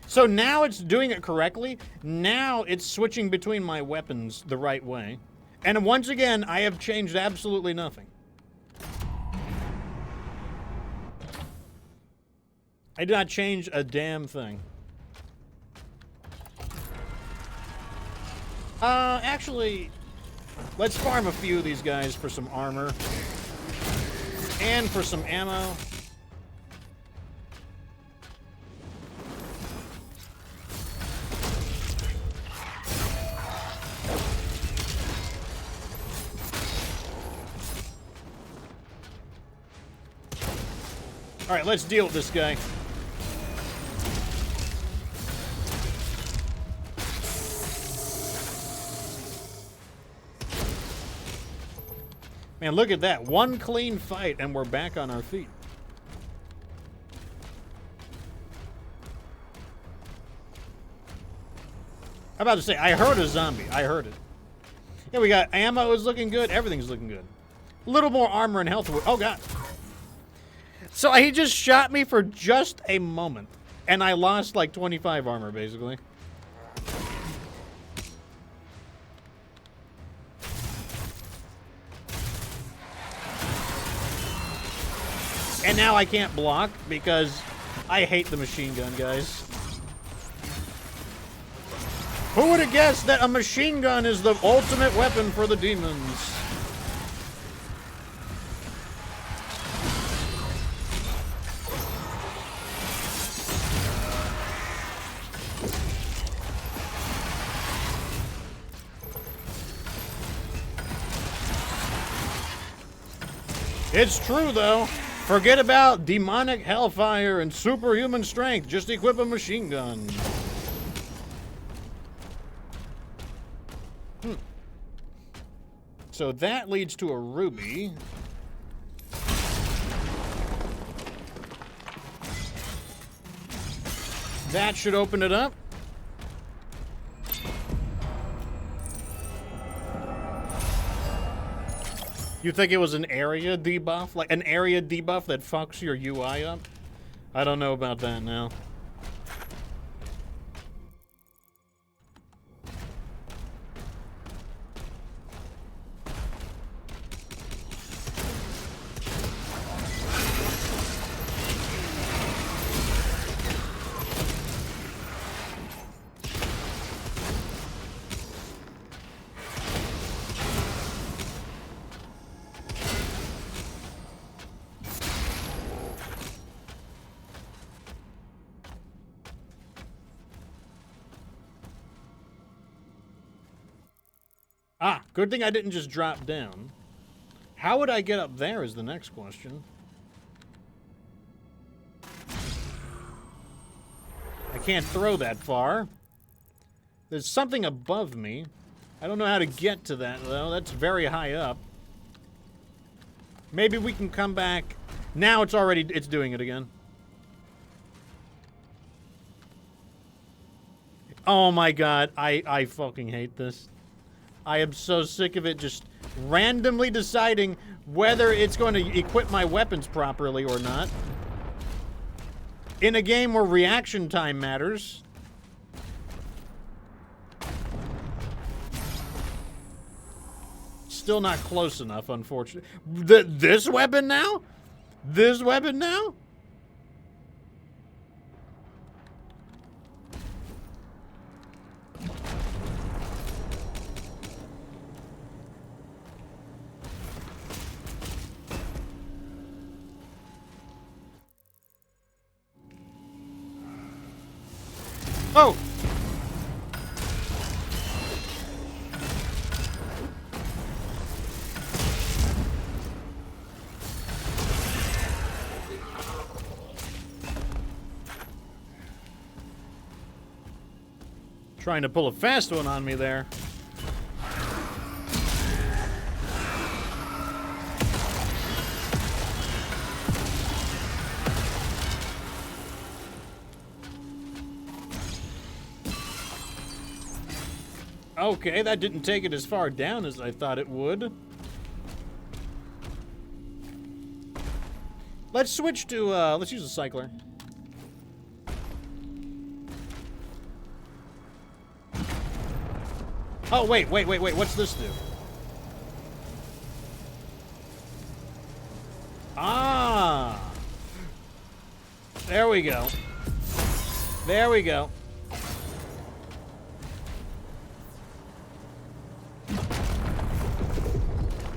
So now it's doing it correctly. Now it's switching between my weapons the right way. And once again, I have changed absolutely nothing. I did not change a damn thing. Actually, let's farm a few of these guys for some armor. And for some ammo. All right, let's deal with this guy. Man, look at that. One clean fight, and we're back on our feet. I'm about to say, I heard a zombie. I heard it. Yeah, we got ammo is looking good. Everything's looking good. A little more armor and health. Oh, God. So he just shot me for just a moment. And I lost like 25 armor, basically. And now I can't block because I hate the machine gun, guys. Who would have guessed that a machine gun is the ultimate weapon for the demons? It's true, though. Forget about demonic hellfire and superhuman strength. Just equip a machine gun. So that leads to a ruby. That should open it up. You think it was an area debuff? Like an area debuff that fucks your UI up? I don't know about that now. Ah, good thing I didn't just drop down. How would I get up there is the next question. I can't throw that far. There's something above me. I don't know how to get to that, though. That's very high up. Maybe we can come back. Now it's doing it again. Oh my god, I fucking hate this. I am so sick of it just randomly deciding whether it's going to equip my weapons properly or not. In a game where reaction time matters. Still not close enough, unfortunately. This weapon now? This weapon now? Oh! Trying to pull a fast one on me there. Okay, that didn't take it as far down as I thought it would. Let's switch to, let's use a cycler. Oh, wait, what's this do? Ah! There we go. There we go.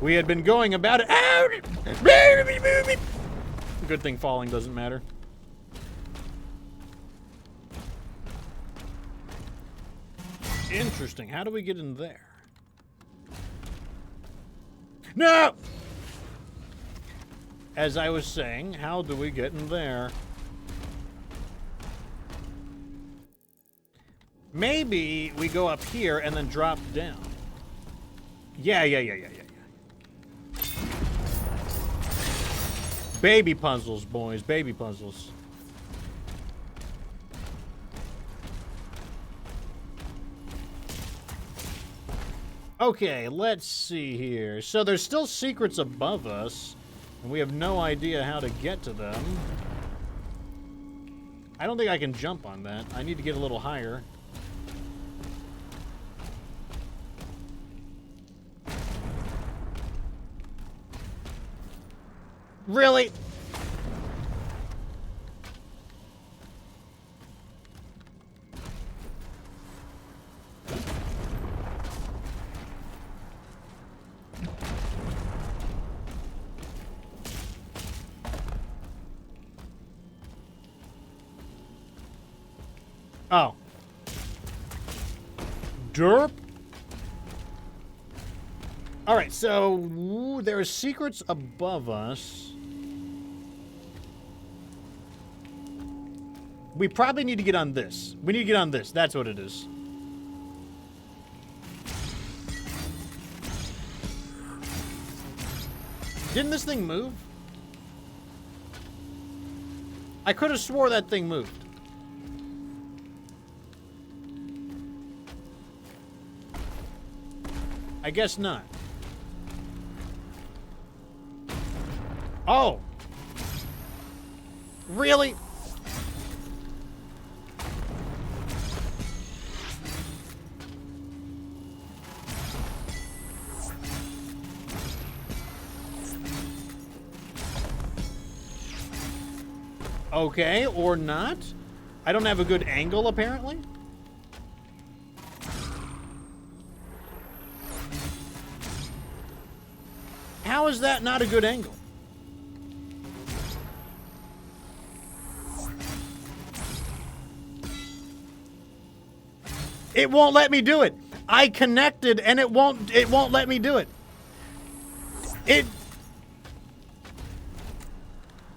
We had been going about it. Good thing falling doesn't matter. Interesting. How do we get in there? No! As I was saying, how do we get in there? Maybe we go up here and then drop down. Yeah. Baby puzzles, boys. Baby puzzles. Okay, let's see here. So there's still secrets above us, and we have no idea how to get to them. I don't think I can jump on that. I need to get a little higher. Really? Oh. Derp? Alright, so there are secrets above us. We probably need to get on this. We need to get on this. That's what it is. Didn't this thing move? I could have swore that thing moved. I guess not. Oh! Really? Okay, or not. I don't have a good angle, apparently. How is that not a good angle? It won't let me do it. I connected and it won't let me do it.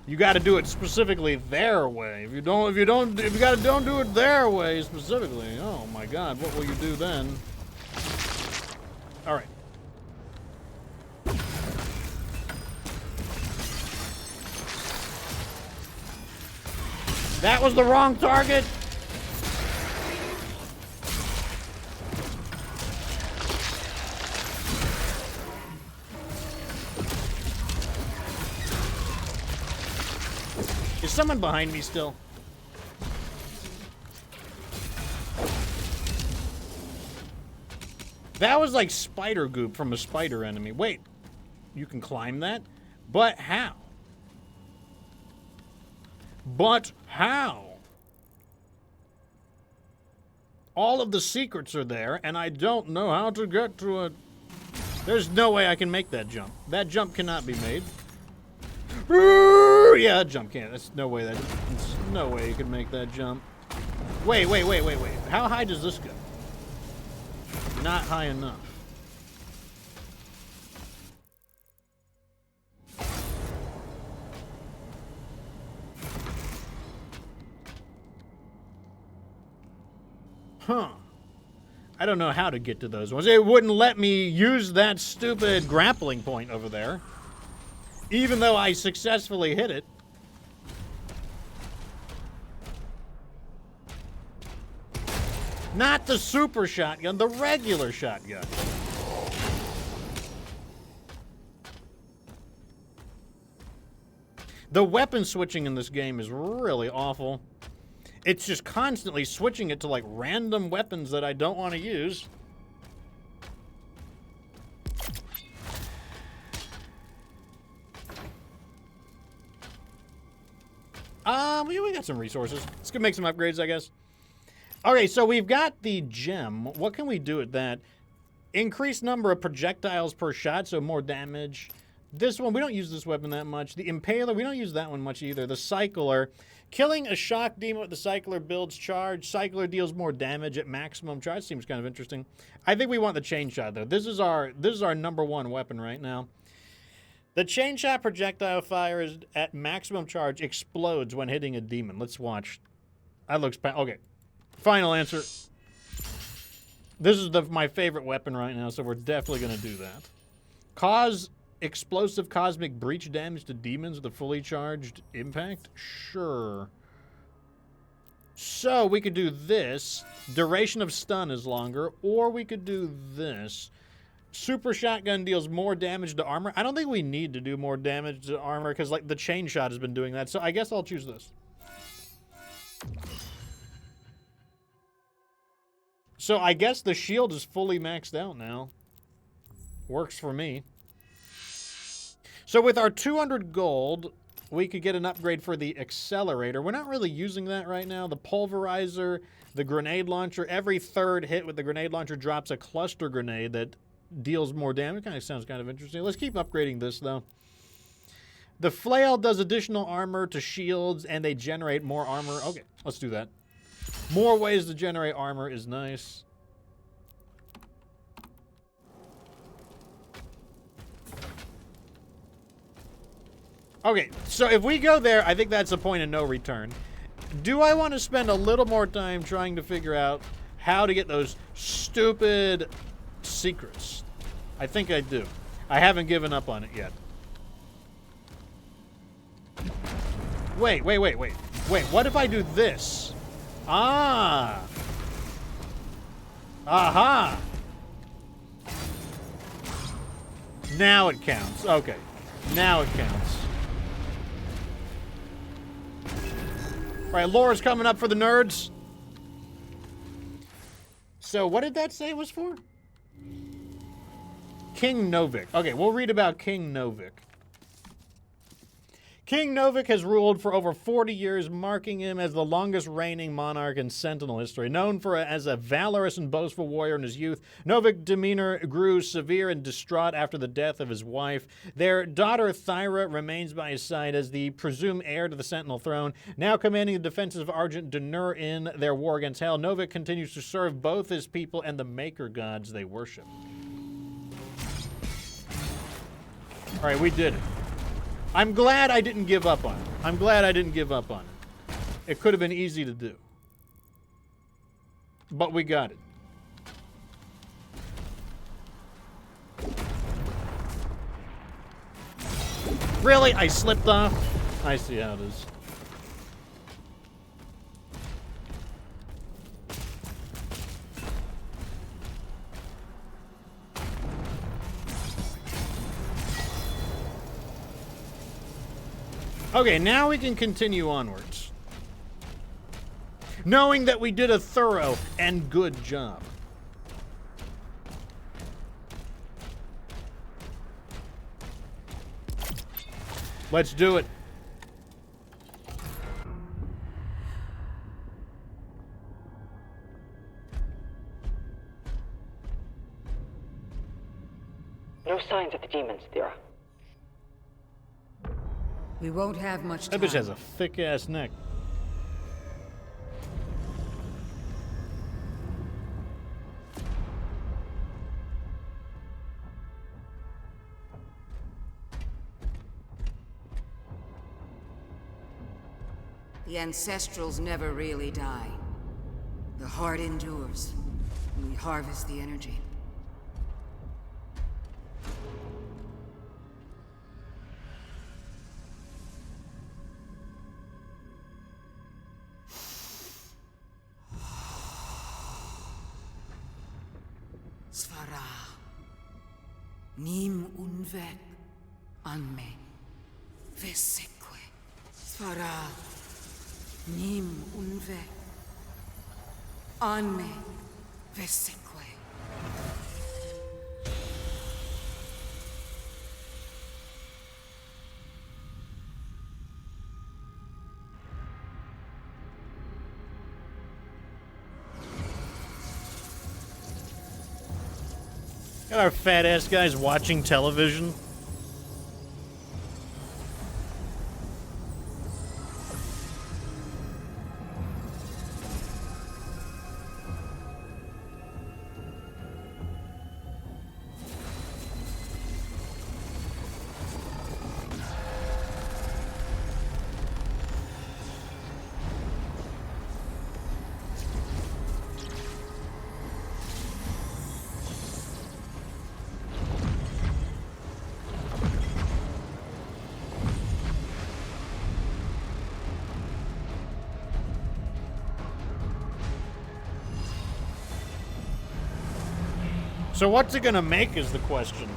You got to do it specifically their way. If you don't do it their way specifically. Oh my God, what will you do then? All right. That was the wrong target. Is someone behind me still? That was like spider goop from a spider enemy. Wait, you can climb that? But how? But how? All of the secrets are there, and I don't know how to get to it. There's no way I can make that jump. That jump cannot be made. Yeah, that jump can't. There's no way you can make that jump. Wait. How high does this go? Not high enough. Huh. I don't know how to get to those ones. It wouldn't let me use that stupid grappling point over there. Even though I successfully hit it. Not the super shotgun, the regular shotgun. The weapon switching in this game is really awful. It's just constantly switching it to like random weapons that I don't want to use. We got some resources. Let's go make some upgrades, I guess. Okay, so we've got the gem. What can we do with that? Increased number of projectiles per shot, so more damage. This one, we don't use this weapon that much. The Impaler, we don't use that one much either. The Cycler. Killing a shock demon with the Cycler builds charge. Cycler deals more damage at maximum charge. Seems kind of interesting. I think we want the chain shot, though. This is our #1 weapon right now. The chain shot projectile fire is at maximum charge, explodes when hitting a demon. Let's watch. That looks okay. Final answer. This is my favorite weapon right now, so we're definitely going to do that. Cause explosive cosmic breach damage to demons with a fully charged impact? Sure. So we could do this. Duration of stun is longer. Or we could do this. Super shotgun deals more damage to armor. I don't think we need to do more damage to armor because, like, the chain shot has been doing that. So I guess I'll choose this. So I guess the shield is fully maxed out now. Works for me. So with our 200 gold, we could get an upgrade for the accelerator. We're not really using that right now. The pulverizer, the grenade launcher. Every third hit with the grenade launcher drops a cluster grenade that deals more damage. Kind of sounds kind of interesting. Let's keep upgrading this, though. The flail does additional armor to shields, and they generate more armor. Okay, let's do that. More ways to generate armor is nice. Okay, so if we go there, I think that's a point of no return. Do I want to spend a little more time trying to figure out how to get those stupid secrets? I think I do. I haven't given up on it yet. Wait, what if I do this? Ah! Aha! Now it counts. Okay. Now it counts. Alright, Laura's coming up for the nerds. So, what did that say it was for? King Novik. Okay, we'll read about King Novik. King Novik has ruled for over 40 years, marking him as the longest reigning monarch in Sentinel history. Known as a valorous and boastful warrior in his youth, Novik's demeanor grew severe and distraught after the death of his wife. Their daughter Thyra remains by his side as the presumed heir to the Sentinel throne. Now commanding the defenses of Argent Dunur in their war against Hell, Novik continues to serve both his people and the Maker gods they worship. All right, we did it. I'm glad I didn't give up on it. I'm glad I didn't give up on it. It could have been easy to do. But we got it. Really? I slipped off? I see how it is. Okay, now we can continue onwards. Knowing that we did a thorough and good job. Let's do it. No signs of the demons, Thera. We won't have much time. That bitch has a thick-ass neck. The Ancestrals never really die. The heart endures, and we harvest the energy. Svara, nim unvek anme vesekwe. Svara, nim unvek anme vesekwe. Got our fat ass guys watching television. So what's it gonna make is the question.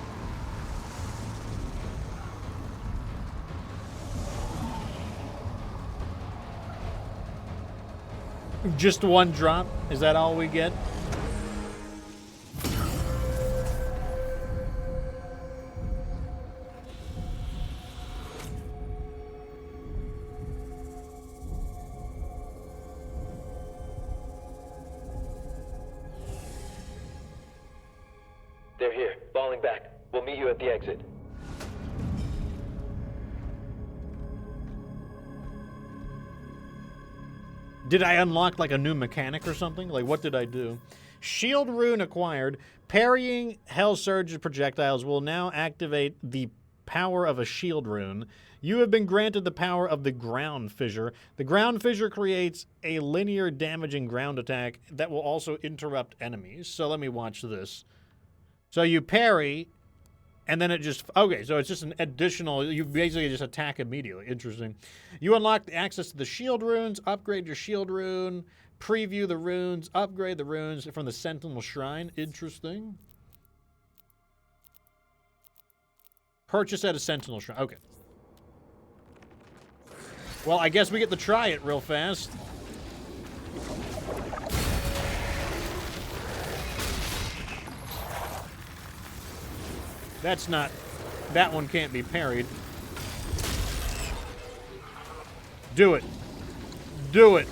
Just one drop? Is that all we get? They're here, falling back. We'll meet you at the exit. Did I unlock like a new mechanic or something? Like what did I do? Shield rune acquired. Parrying Hell Surge's projectiles will now activate the power of a shield rune. You have been granted the power of the ground fissure. The ground fissure creates a linear damaging ground attack that will also interrupt enemies. So let me watch this. So you parry, and then it just... Okay, so it's just an additional... You basically just attack immediately. Interesting. You unlock the access to the shield runes, upgrade your shield rune, preview the runes, upgrade the runes from the Sentinel Shrine. Interesting. Purchase at a Sentinel Shrine. Okay. Well, I guess we get to try it real fast. That's not... That one can't be parried. Do it. Do it.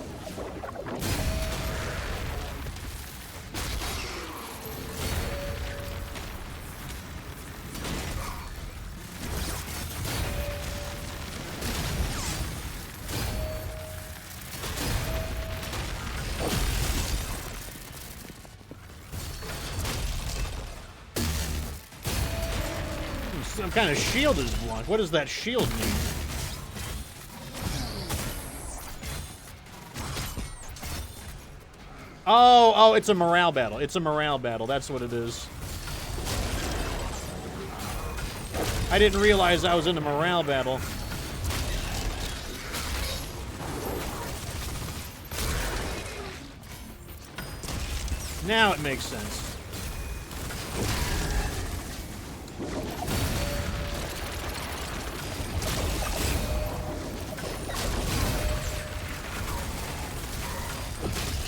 Some kind of shield is blocked. What does that shield mean? Oh, it's a morale battle. It's a morale battle. That's what it is. I didn't realize I was in a morale battle. Now it makes sense.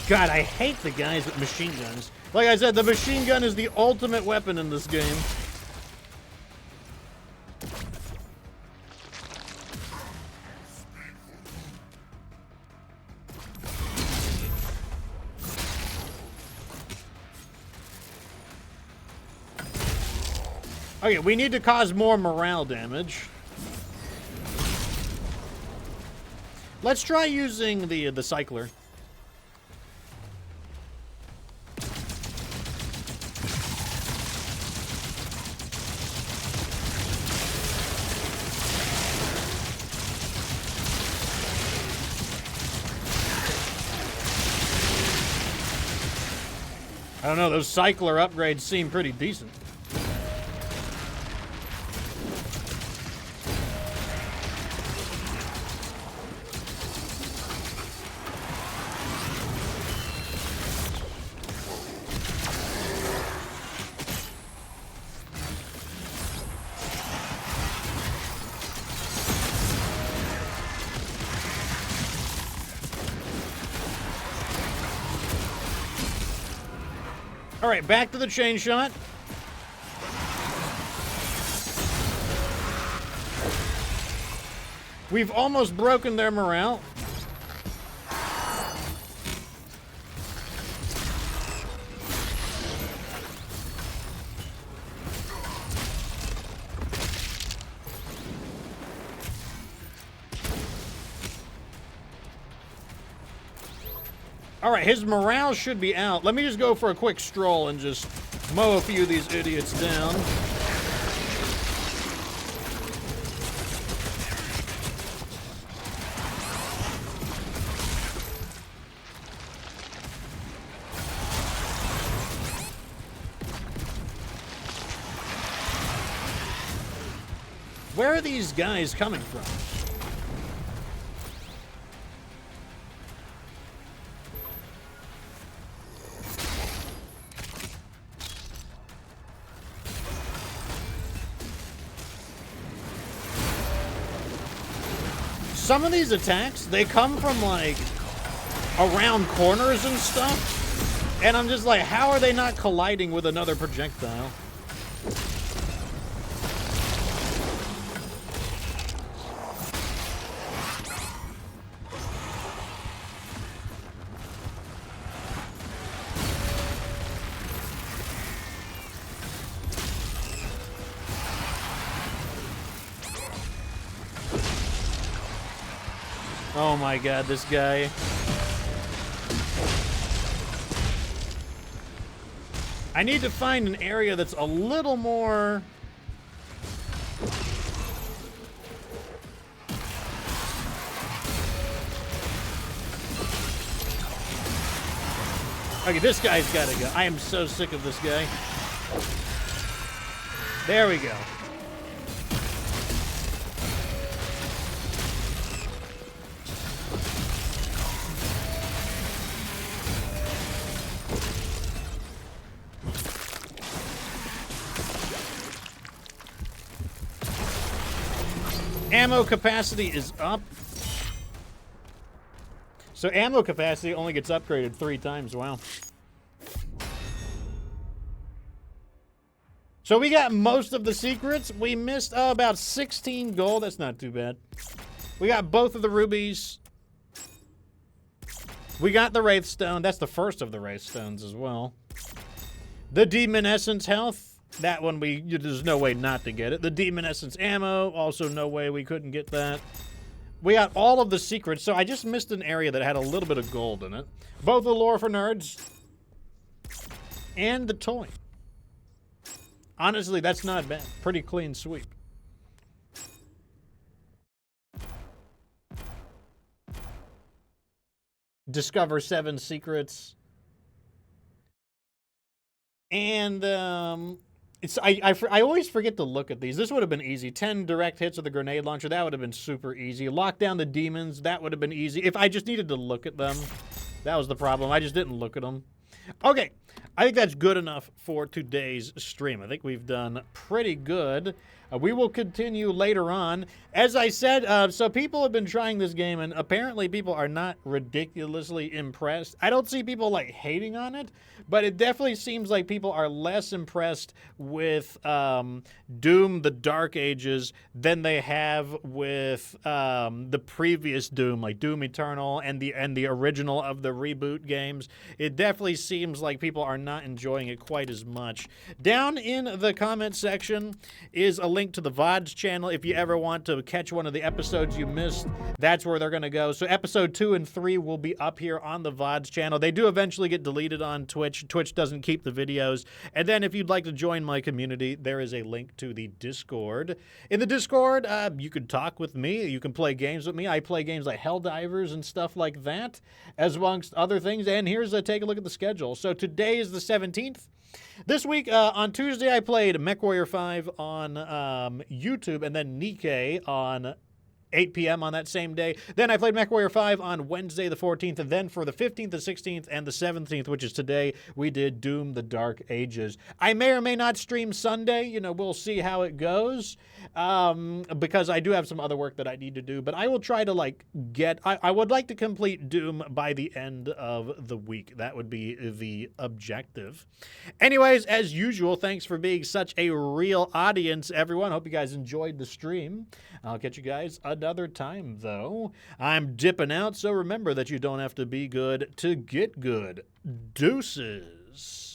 God, I hate the guys with machine guns. Like I said, the machine gun is the ultimate weapon in this game. Okay, we need to cause more morale damage. Let's try using the cycler. I don't know, those cycler upgrades seem pretty decent. All right, back to the chain shot. We've almost broken their morale. All right, his morale should be out. Let me just go for a quick stroll and just mow a few of these idiots down. Where are these guys coming from? Some of these attacks, they come from, like, around corners and stuff. And I'm just like, how are they not colliding with another projectile? Oh my god, this guy. I need to find an area that's a little more... Okay, this guy's gotta go. I am so sick of this guy. There we go. Ammo capacity is up. So ammo capacity only gets upgraded 3 times. Wow. So we got most of the secrets. We missed about 16 gold. That's not too bad. We got both of the rubies. We got the Wraith Stone. That's the first of the Wraith Stones as well. The Demon Essence health. That one, there's no way not to get it. The Demon Essence ammo, also no way we couldn't get that. We got all of the secrets, so I just missed an area that had a little bit of gold in it. Both the Lore for Nerds and the toy. Honestly, that's not bad. Pretty clean sweep. Discover 7 secrets. And, I always forget to look at these. This would have been easy. 10 direct hits with the grenade launcher. That would have been super easy. Lock down the demons. That would have been easy. If I just needed to look at them. That was the problem. I just didn't look at them. Okay. I think that's good enough for today's stream. I think we've done pretty good. We will continue later on. As I said, so people have been trying this game, and apparently people are not ridiculously impressed. I don't see people, like, hating on it, but it definitely seems like people are less impressed with Doom, the Dark Ages, than they have with the previous Doom, like Doom Eternal and the original of the reboot games. It definitely seems like people are not enjoying it quite as much. Down in the comment section is a link to the VODs channel. If you ever want to catch one of the episodes you missed, that's where they're going to go. So episode 2 and 3 will be up here on the VODs channel. They do eventually get deleted on Twitch. Twitch doesn't keep the videos. And then if you'd like to join my community, there is a link to the Discord. In the Discord, you can talk with me. You can play games with me. I play games like Helldivers and stuff like that, as amongst other things. And here's a take a look at the schedule. So today is the 17th. This week, on Tuesday, I played MechWarrior 5 on YouTube, and then Nikkei on 8 p.m. on that same day. Then I played MechWarrior 5 on Wednesday the 14th, and then for the 15th, the 16th, and the 17th, which is today, we did Doom the Dark Ages. I may or may not stream Sunday. You know, we'll see how it goes, because I do have some other work that I need to do, but I will try to, like, I would like to complete Doom by the end of the week. That would be the objective. Anyways, as usual, thanks for being such a real audience, everyone. Hope you guys enjoyed the stream. I'll catch you guys another time, though. I'm dipping out, so remember that you don't have to be good to get good. Deuces.